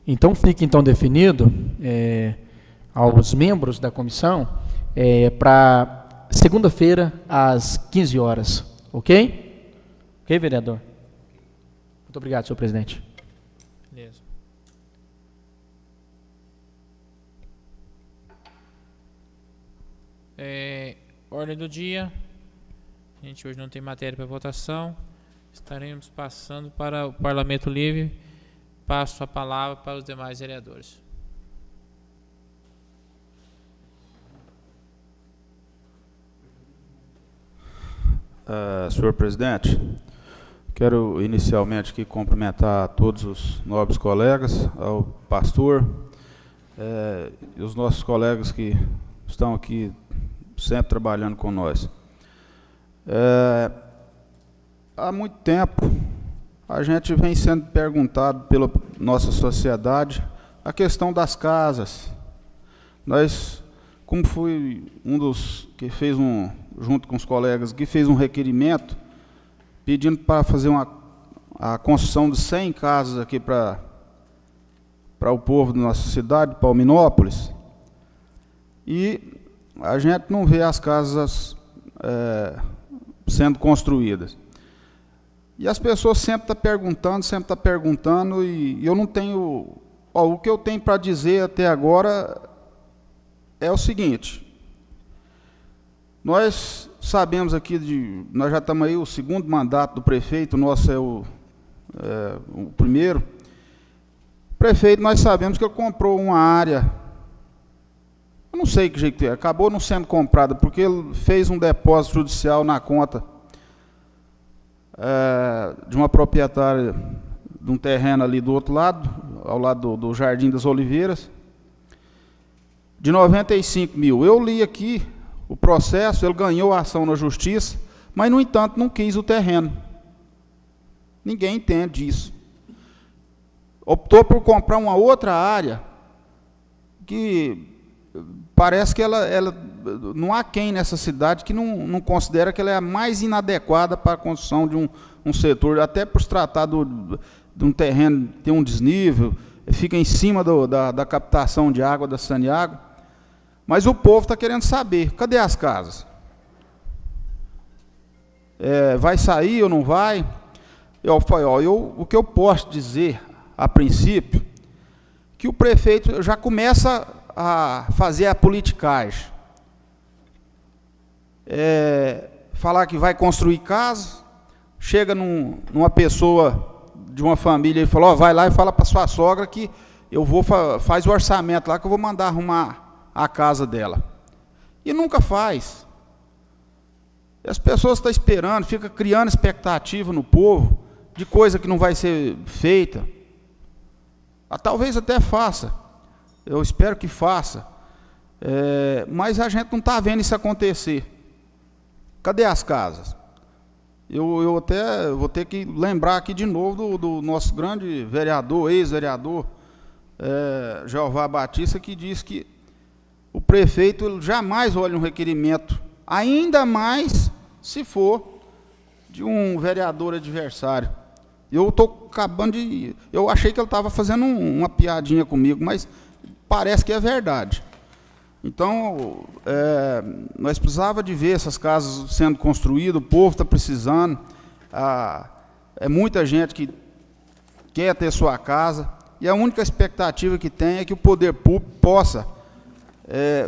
Então, fica então definido aos membros da comissão para segunda-feira, às 15 horas. Ok? Ok, vereador? Muito obrigado, senhor presidente. Beleza. Ordem do dia. A gente hoje não tem matéria para votação. Estaremos passando para o Parlamento Livre. Passo a palavra para os demais vereadores. Senhor presidente, quero inicialmente aqui cumprimentar todos os nobres colegas, ao pastor, e os nossos colegas que estão aqui sempre trabalhando com nós. Há muito tempo a gente vem sendo perguntado pela nossa sociedade a questão das casas. Nós, como fui um dos que fez junto com os colegas, que fez um requerimento pedindo para fazer a construção de 100 casas aqui para o povo da nossa cidade, Palminópolis, e a gente não vê as casas sendo construídas. E as pessoas sempre estão perguntando, e eu não tenho... o que eu tenho para dizer até agora é o seguinte: nós sabemos aqui, nós já estamos aí, o segundo mandato do prefeito, o nosso é o primeiro. O prefeito, nós sabemos que ele comprou uma área, eu não sei que jeito é, acabou não sendo comprada, porque ele fez um depósito judicial na conta de uma proprietária de um terreno ali do outro lado, ao lado do Jardim das Oliveiras. de 95 mil. Eu li aqui o processo, ele ganhou a ação na justiça, mas, no entanto, não quis o terreno. Ninguém entende isso. Optou por comprar uma outra área, que parece que ela não há quem nessa cidade que não considera que ela é a mais inadequada para a construção de um setor, até por se tratar de um terreno que tem um desnível, fica em cima da captação de água da Saniago. Mas o povo está querendo saber, cadê as casas? Vai sair ou não vai? O que eu posso dizer, a princípio, que o prefeito já começa a fazer a politicagem. Falar que vai construir casa, chega numa pessoa de uma família e fala, vai lá e fala para sua sogra que eu vou, faz o orçamento lá que eu vou mandar arrumar a casa dela. E nunca faz. E as pessoas estão esperando, fica criando expectativa no povo de coisa que não vai ser feita. Talvez até faça. Eu espero que faça. Mas a gente não está vendo isso acontecer. Cadê as casas? Eu até vou ter que lembrar aqui de novo do nosso grande vereador, ex-vereador, Jeová Batista, que diz que o prefeito jamais olha um requerimento, ainda mais se for de um vereador adversário. Eu estou acabando de... Eu achei que ele estava fazendo uma piadinha comigo, mas parece que é verdade. Então, nós precisávamos de ver essas casas sendo construídas, o povo está precisando, muita gente que quer ter sua casa, e a única expectativa que tem é que o poder público possa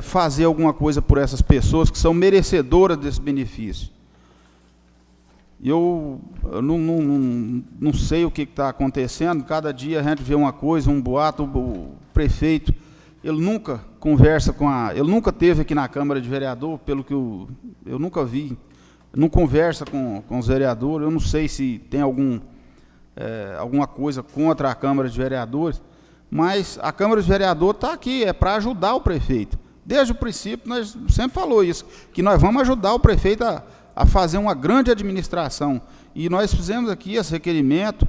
fazer alguma coisa por essas pessoas que são merecedoras desse benefício. Eu não sei o que está acontecendo, cada dia a gente vê uma coisa, um boato, o prefeito, ele nunca conversa ele nunca esteve aqui na Câmara de Vereador, pelo que eu nunca vi, não conversa com os vereadores, eu não sei se tem alguma coisa contra a Câmara de Vereadores, mas a Câmara de Vereadores está aqui, é para ajudar o prefeito. Desde o princípio, nós sempre falou isso, que nós vamos ajudar o prefeito a fazer uma grande administração. E nós fizemos aqui esse requerimento,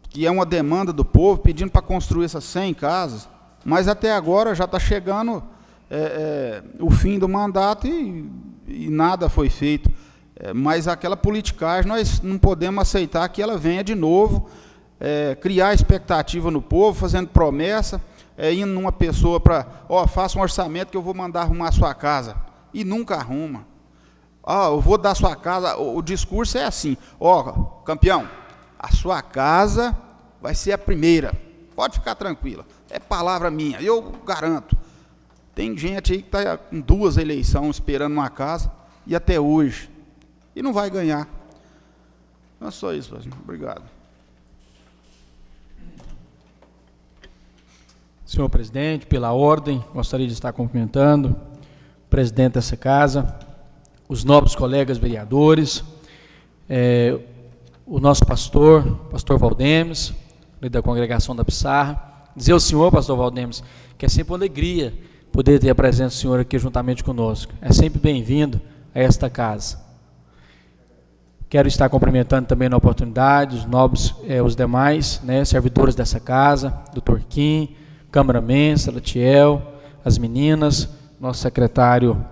que é uma demanda do povo, pedindo para construir essas 100 casas, mas até agora já está chegando o fim do mandato e nada foi feito. Mas aquela politicagem, nós não podemos aceitar que ela venha de novo, criar expectativa no povo, fazendo promessa, indo numa pessoa para, faça um orçamento que eu vou mandar arrumar a sua casa, e nunca arruma. Eu vou dar a sua casa, o discurso é assim, campeão, a sua casa vai ser a primeira, pode ficar tranquila, é palavra minha, eu garanto. Tem gente aí que está com 2 eleições esperando uma casa, e até hoje, e não vai ganhar. É só isso, presidente. Obrigado. Senhor presidente, pela ordem, gostaria de estar cumprimentando o presidente dessa casa, os nobres colegas vereadores, o nosso pastor Valdemes, da congregação da Pissarra. Dizer ao senhor, pastor Valdemes, que é sempre uma alegria poder ter a presença do senhor aqui juntamente conosco. É sempre bem-vindo a esta casa. Quero estar cumprimentando também na oportunidade os nobres, os demais, servidores dessa casa, doutor Kim, cameraman, Salatiel, as meninas, nosso secretário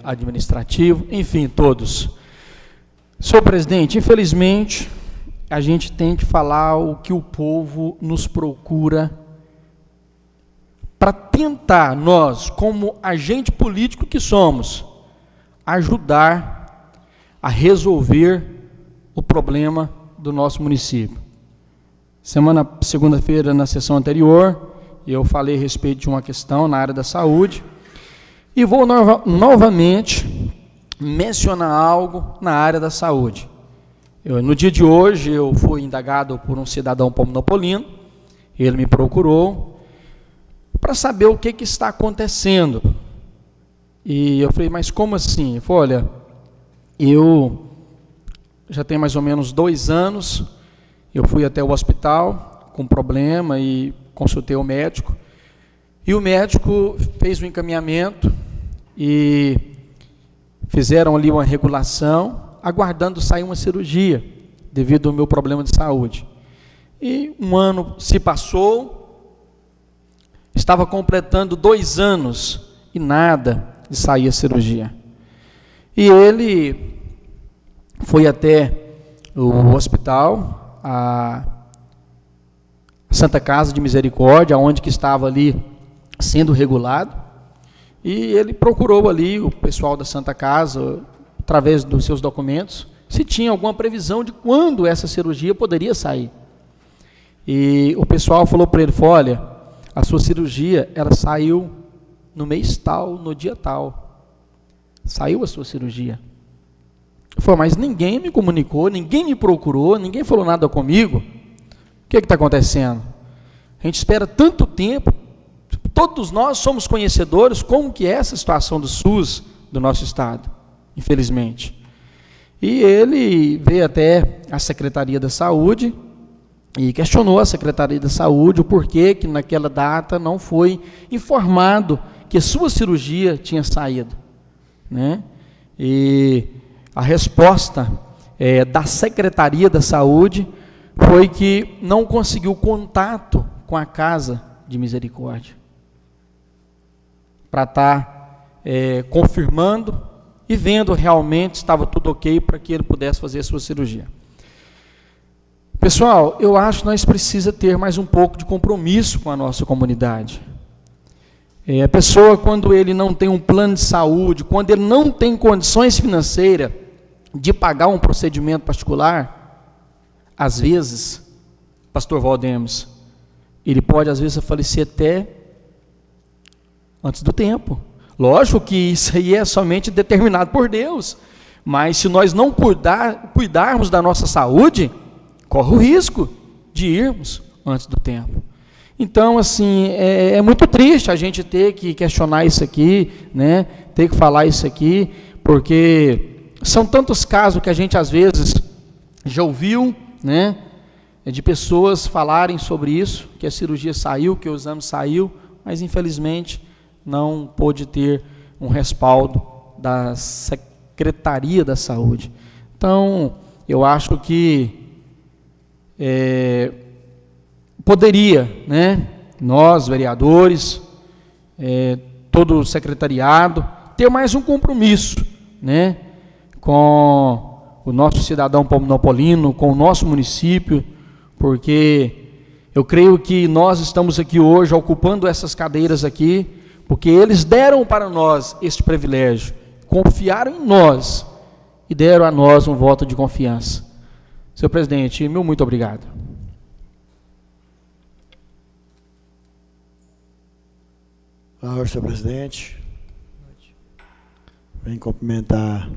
administrativo, enfim, todos. Senhor presidente, infelizmente, a gente tem que falar o que o povo nos procura para tentar, nós, como agente político que somos, ajudar a resolver o problema do nosso município. Segunda-feira, na sessão anterior, eu falei a respeito de uma questão na área da saúde, e vou novamente mencionar algo na área da saúde. No dia de hoje, eu fui indagado por um cidadão palminopolino, ele me procurou para saber o que está acontecendo. E eu falei, mas como assim? Ele falou, olha, eu já tenho mais ou menos 2 anos, eu fui até o hospital com problema e consultei o médico, E o médico fez o encaminhamento e fizeram ali uma regulação, aguardando sair uma cirurgia, devido ao meu problema de saúde. E um ano se passou, estava completando 2 anos e nada de sair a cirurgia. E ele foi até o hospital, a Santa Casa de Misericórdia, onde que estava ali sendo regulado, e ele procurou ali o pessoal da Santa Casa, através dos seus documentos, se tinha alguma previsão de quando essa cirurgia poderia sair. E o pessoal falou para ele, olha, a sua cirurgia, ela saiu no mês tal, no dia tal. Saiu a sua cirurgia. Ele falou, mas ninguém me comunicou, ninguém me procurou, ninguém falou nada comigo. O que está acontecendo? A gente espera tanto tempo, todos nós somos conhecedores como que é essa situação do SUS do nosso estado, infelizmente. E ele veio até a Secretaria da Saúde e questionou a Secretaria da Saúde o porquê que naquela data não foi informado que a sua cirurgia tinha saído, né? E a resposta da Secretaria da Saúde foi que não conseguiu contato com a Casa de Misericórdia para estar confirmando e vendo realmente se estava tudo ok para que ele pudesse fazer a sua cirurgia. Pessoal, eu acho que nós precisamos ter mais um pouco de compromisso com a nossa comunidade. A pessoa, quando ele não tem um plano de saúde, quando ele não tem condições financeiras de pagar um procedimento particular, às vezes, pastor Valdemos, ele pode às vezes falecer até antes do tempo. Lógico que isso aí é somente determinado por Deus, mas se nós não cuidarmos da nossa saúde, corre o risco de irmos antes do tempo. Então, assim, é muito triste a gente ter que questionar isso aqui, né? Ter que falar isso aqui, porque são tantos casos que a gente às vezes já ouviu, né? De pessoas falarem sobre isso, que a cirurgia saiu, que o exame saiu, mas infelizmente não pôde ter um respaldo da Secretaria da Saúde. Então, eu acho que poderia, né, nós, vereadores, todo o secretariado, ter mais um compromisso, né, com o nosso cidadão palminopolino, com o nosso município, porque eu creio que nós estamos aqui hoje ocupando essas cadeiras aqui, porque eles deram para nós este privilégio, confiaram em nós e deram a nós um voto de confiança. Senhor presidente, meu muito obrigado. Olá, senhor presidente. Venho cumprimentar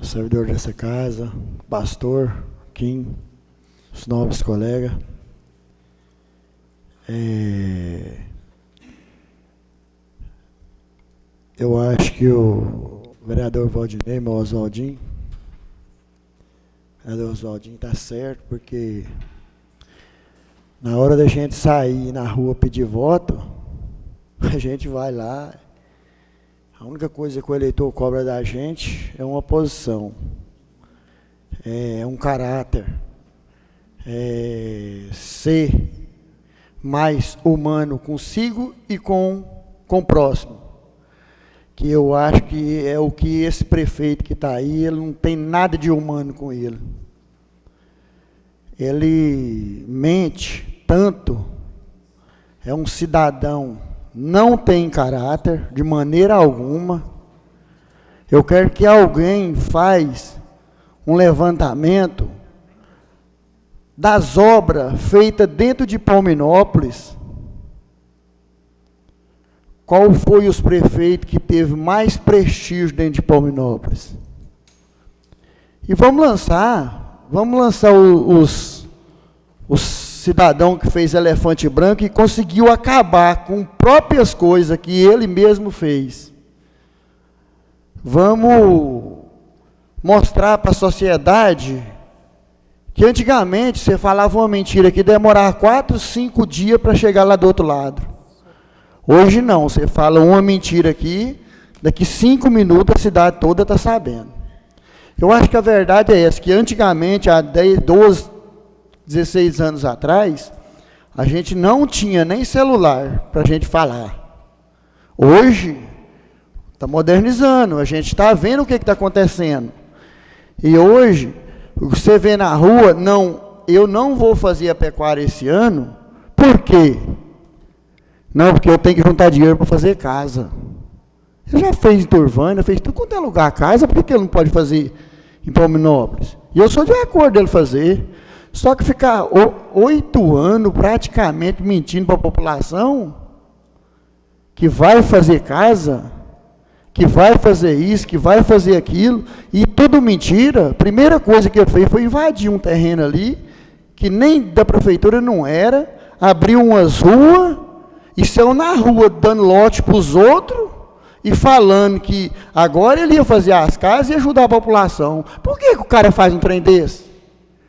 o servidor dessa casa, pastor, Kim, os nobres colegas. Eu acho que o vereador Valdinei, meu Oswaldinho, o vereador Oswaldinho está certo, porque na hora da gente sair na rua pedir voto, a gente vai lá, a única coisa que o eleitor cobra da gente é uma posição, é um caráter, é ser mais humano consigo e com o próximo. Que eu acho que é o que esse prefeito que está aí, ele não tem nada de humano com ele. Ele mente tanto, é um cidadão, não tem caráter de maneira alguma. Eu quero que alguém faz um levantamento das obras feitas dentro de Palminópolis. Qual foi os prefeitos que teve mais prestígio dentro de Palminópolis? E vamos lançar os cidadãos que fez Elefante Branco e conseguiu acabar com próprias coisas que ele mesmo fez. Vamos mostrar para a sociedade que antigamente você falava uma mentira que demorava 4, 5 dias para chegar lá do outro lado. Hoje não, você fala uma mentira aqui, daqui 5 minutos a cidade toda está sabendo. Eu acho que a verdade é essa, que antigamente, há 10, 12, 16 anos atrás, a gente não tinha nem celular para a gente falar. Hoje, está modernizando, a gente está vendo o que está acontecendo. E hoje, você vê na rua, não, eu não vou fazer a pecuária esse ano, por quê? Não, porque eu tenho que juntar dinheiro para fazer casa. Ele já fez em Turvânia, fez tudo quanto é lugar casa, por que ele não pode fazer em Palminópolis? E eu sou de acordo dele fazer. Só que ficar 8 anos praticamente mentindo para a população que vai fazer casa, que vai fazer isso, que vai fazer aquilo, e tudo mentira. A primeira coisa que ele fez foi invadir um terreno ali, que nem da prefeitura não era, abriu umas ruas, e saiu na rua dando lote para os outros, e falando que agora ele ia fazer as casas e ajudar a população. Por que o cara faz um trem desse?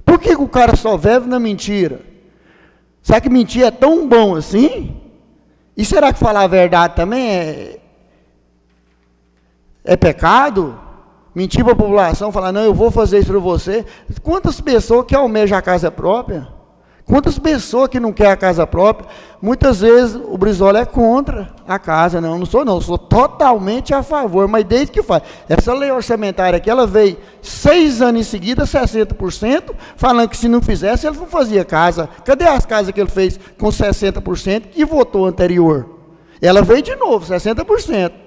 Por que o cara só vive na mentira? Será que mentir é tão bom assim? E será que falar a verdade também é pecado? Mentir para a população, falar, não, eu vou fazer isso para você. Quantas pessoas que almejam a casa própria? Quantas pessoas que não querem a casa própria? Muitas vezes o Brizola é contra a casa. Não, não sou totalmente a favor, mas desde que faz. Essa lei orçamentária aqui, ela veio 6 anos em seguida, 60%, falando que se não fizesse, ele não fazia casa. Cadê as casas que ele fez com 60% que votou anterior? Ela veio de novo, 60%.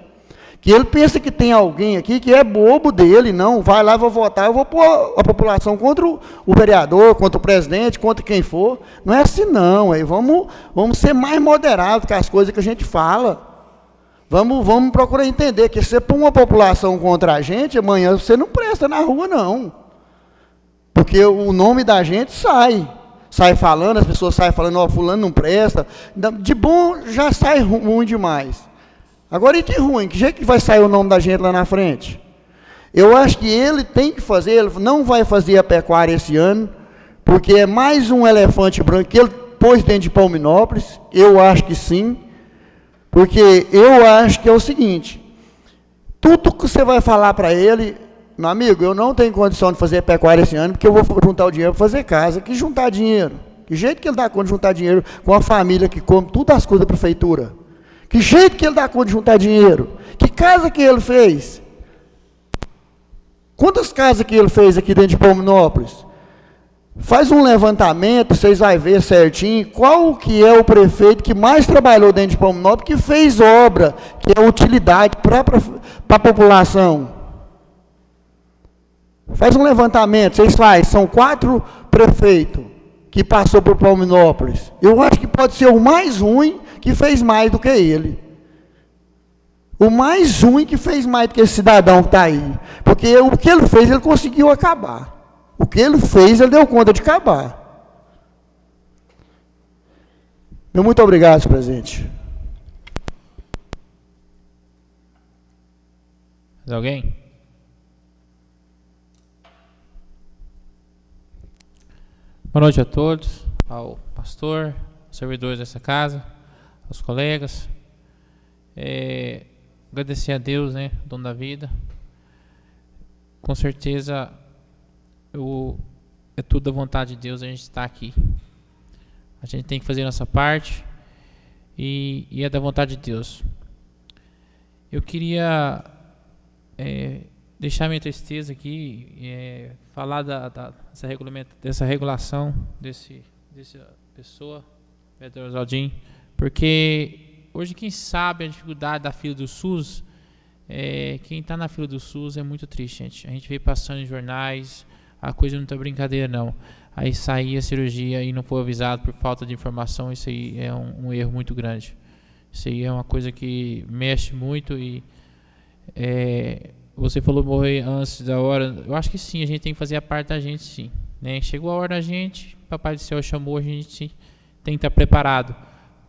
Que ele pensa que tem alguém aqui que é bobo dele, não, vai lá, vou votar, eu vou pôr a população contra o vereador, contra o presidente, contra quem for. Não é assim não, aí vamos ser mais moderados com as coisas que a gente fala. Vamos procurar entender que se você põe uma população contra a gente, amanhã você não presta na rua não. Porque o nome da gente sai falando, as pessoas saem falando, ó, fulano não presta, de bom já sai ruim demais. Agora, e de ruim? Que jeito que vai sair o nome da gente lá na frente? Eu acho que ele tem que fazer, ele não vai fazer a pecuária esse ano, porque é mais um elefante branco que ele pôs dentro de Palminópolis. Eu acho que sim, porque eu acho que é o seguinte, tudo que você vai falar para ele, meu amigo, eu não tenho condição de fazer pecuária esse ano, porque eu vou juntar o dinheiro para fazer casa. Que juntar dinheiro? Que jeito que ele dá conta de juntar dinheiro com a família que come todas as coisas da prefeitura? Que jeito que ele dá conta de juntar dinheiro? Que casa que ele fez? Quantas casas que ele fez aqui dentro de Palminópolis? Faz um levantamento, vocês vão ver certinho qual que é o prefeito que mais trabalhou dentro de Palminópolis, que fez obra, que é utilidade para a população. Faz um levantamento, vocês fazem, são 4 prefeitos que passou por Palminópolis. Eu acho que pode ser o mais ruim que fez mais do que ele. O mais ruim que fez mais do que esse cidadão que está aí. Porque o que ele fez, ele conseguiu acabar. O que ele fez, ele deu conta de acabar. Meu muito obrigado, senhor presidente. Mais alguém? Boa noite a todos, ao pastor, aos servidores dessa casa, aos colegas. Agradecer a Deus, né, dono da vida. Com certeza, é tudo da vontade de Deus a gente estar aqui. A gente tem que fazer a nossa parte e é da vontade de Deus. Eu queria deixar minha tristeza aqui, falar dessa regulação dessa pessoa, vereador Oswaldinho, porque hoje quem sabe a dificuldade da fila do SUS, quem está na fila do SUS é muito triste, gente. A gente vê passando em jornais, a coisa não está brincadeira não. Aí saía a cirurgia e não foi avisado por falta de informação, isso aí é um erro muito grande. Isso aí é uma coisa que mexe muito e você falou morrer antes da hora. Eu acho que sim, a gente tem que fazer a parte da gente, sim. Né? Chegou a hora da gente, Papai do Céu chamou, a gente tem que estar preparado.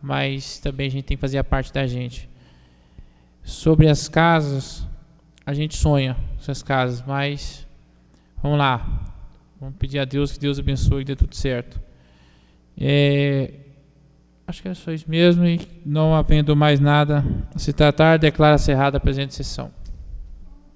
Mas também a gente tem que fazer a parte da gente. Sobre as casas, a gente sonha essas casas, mas vamos lá. Vamos pedir a Deus que Deus abençoe e dê tudo certo. Acho que é só isso mesmo, e não havendo mais nada a se tratar, declara cerrada a presente sessão.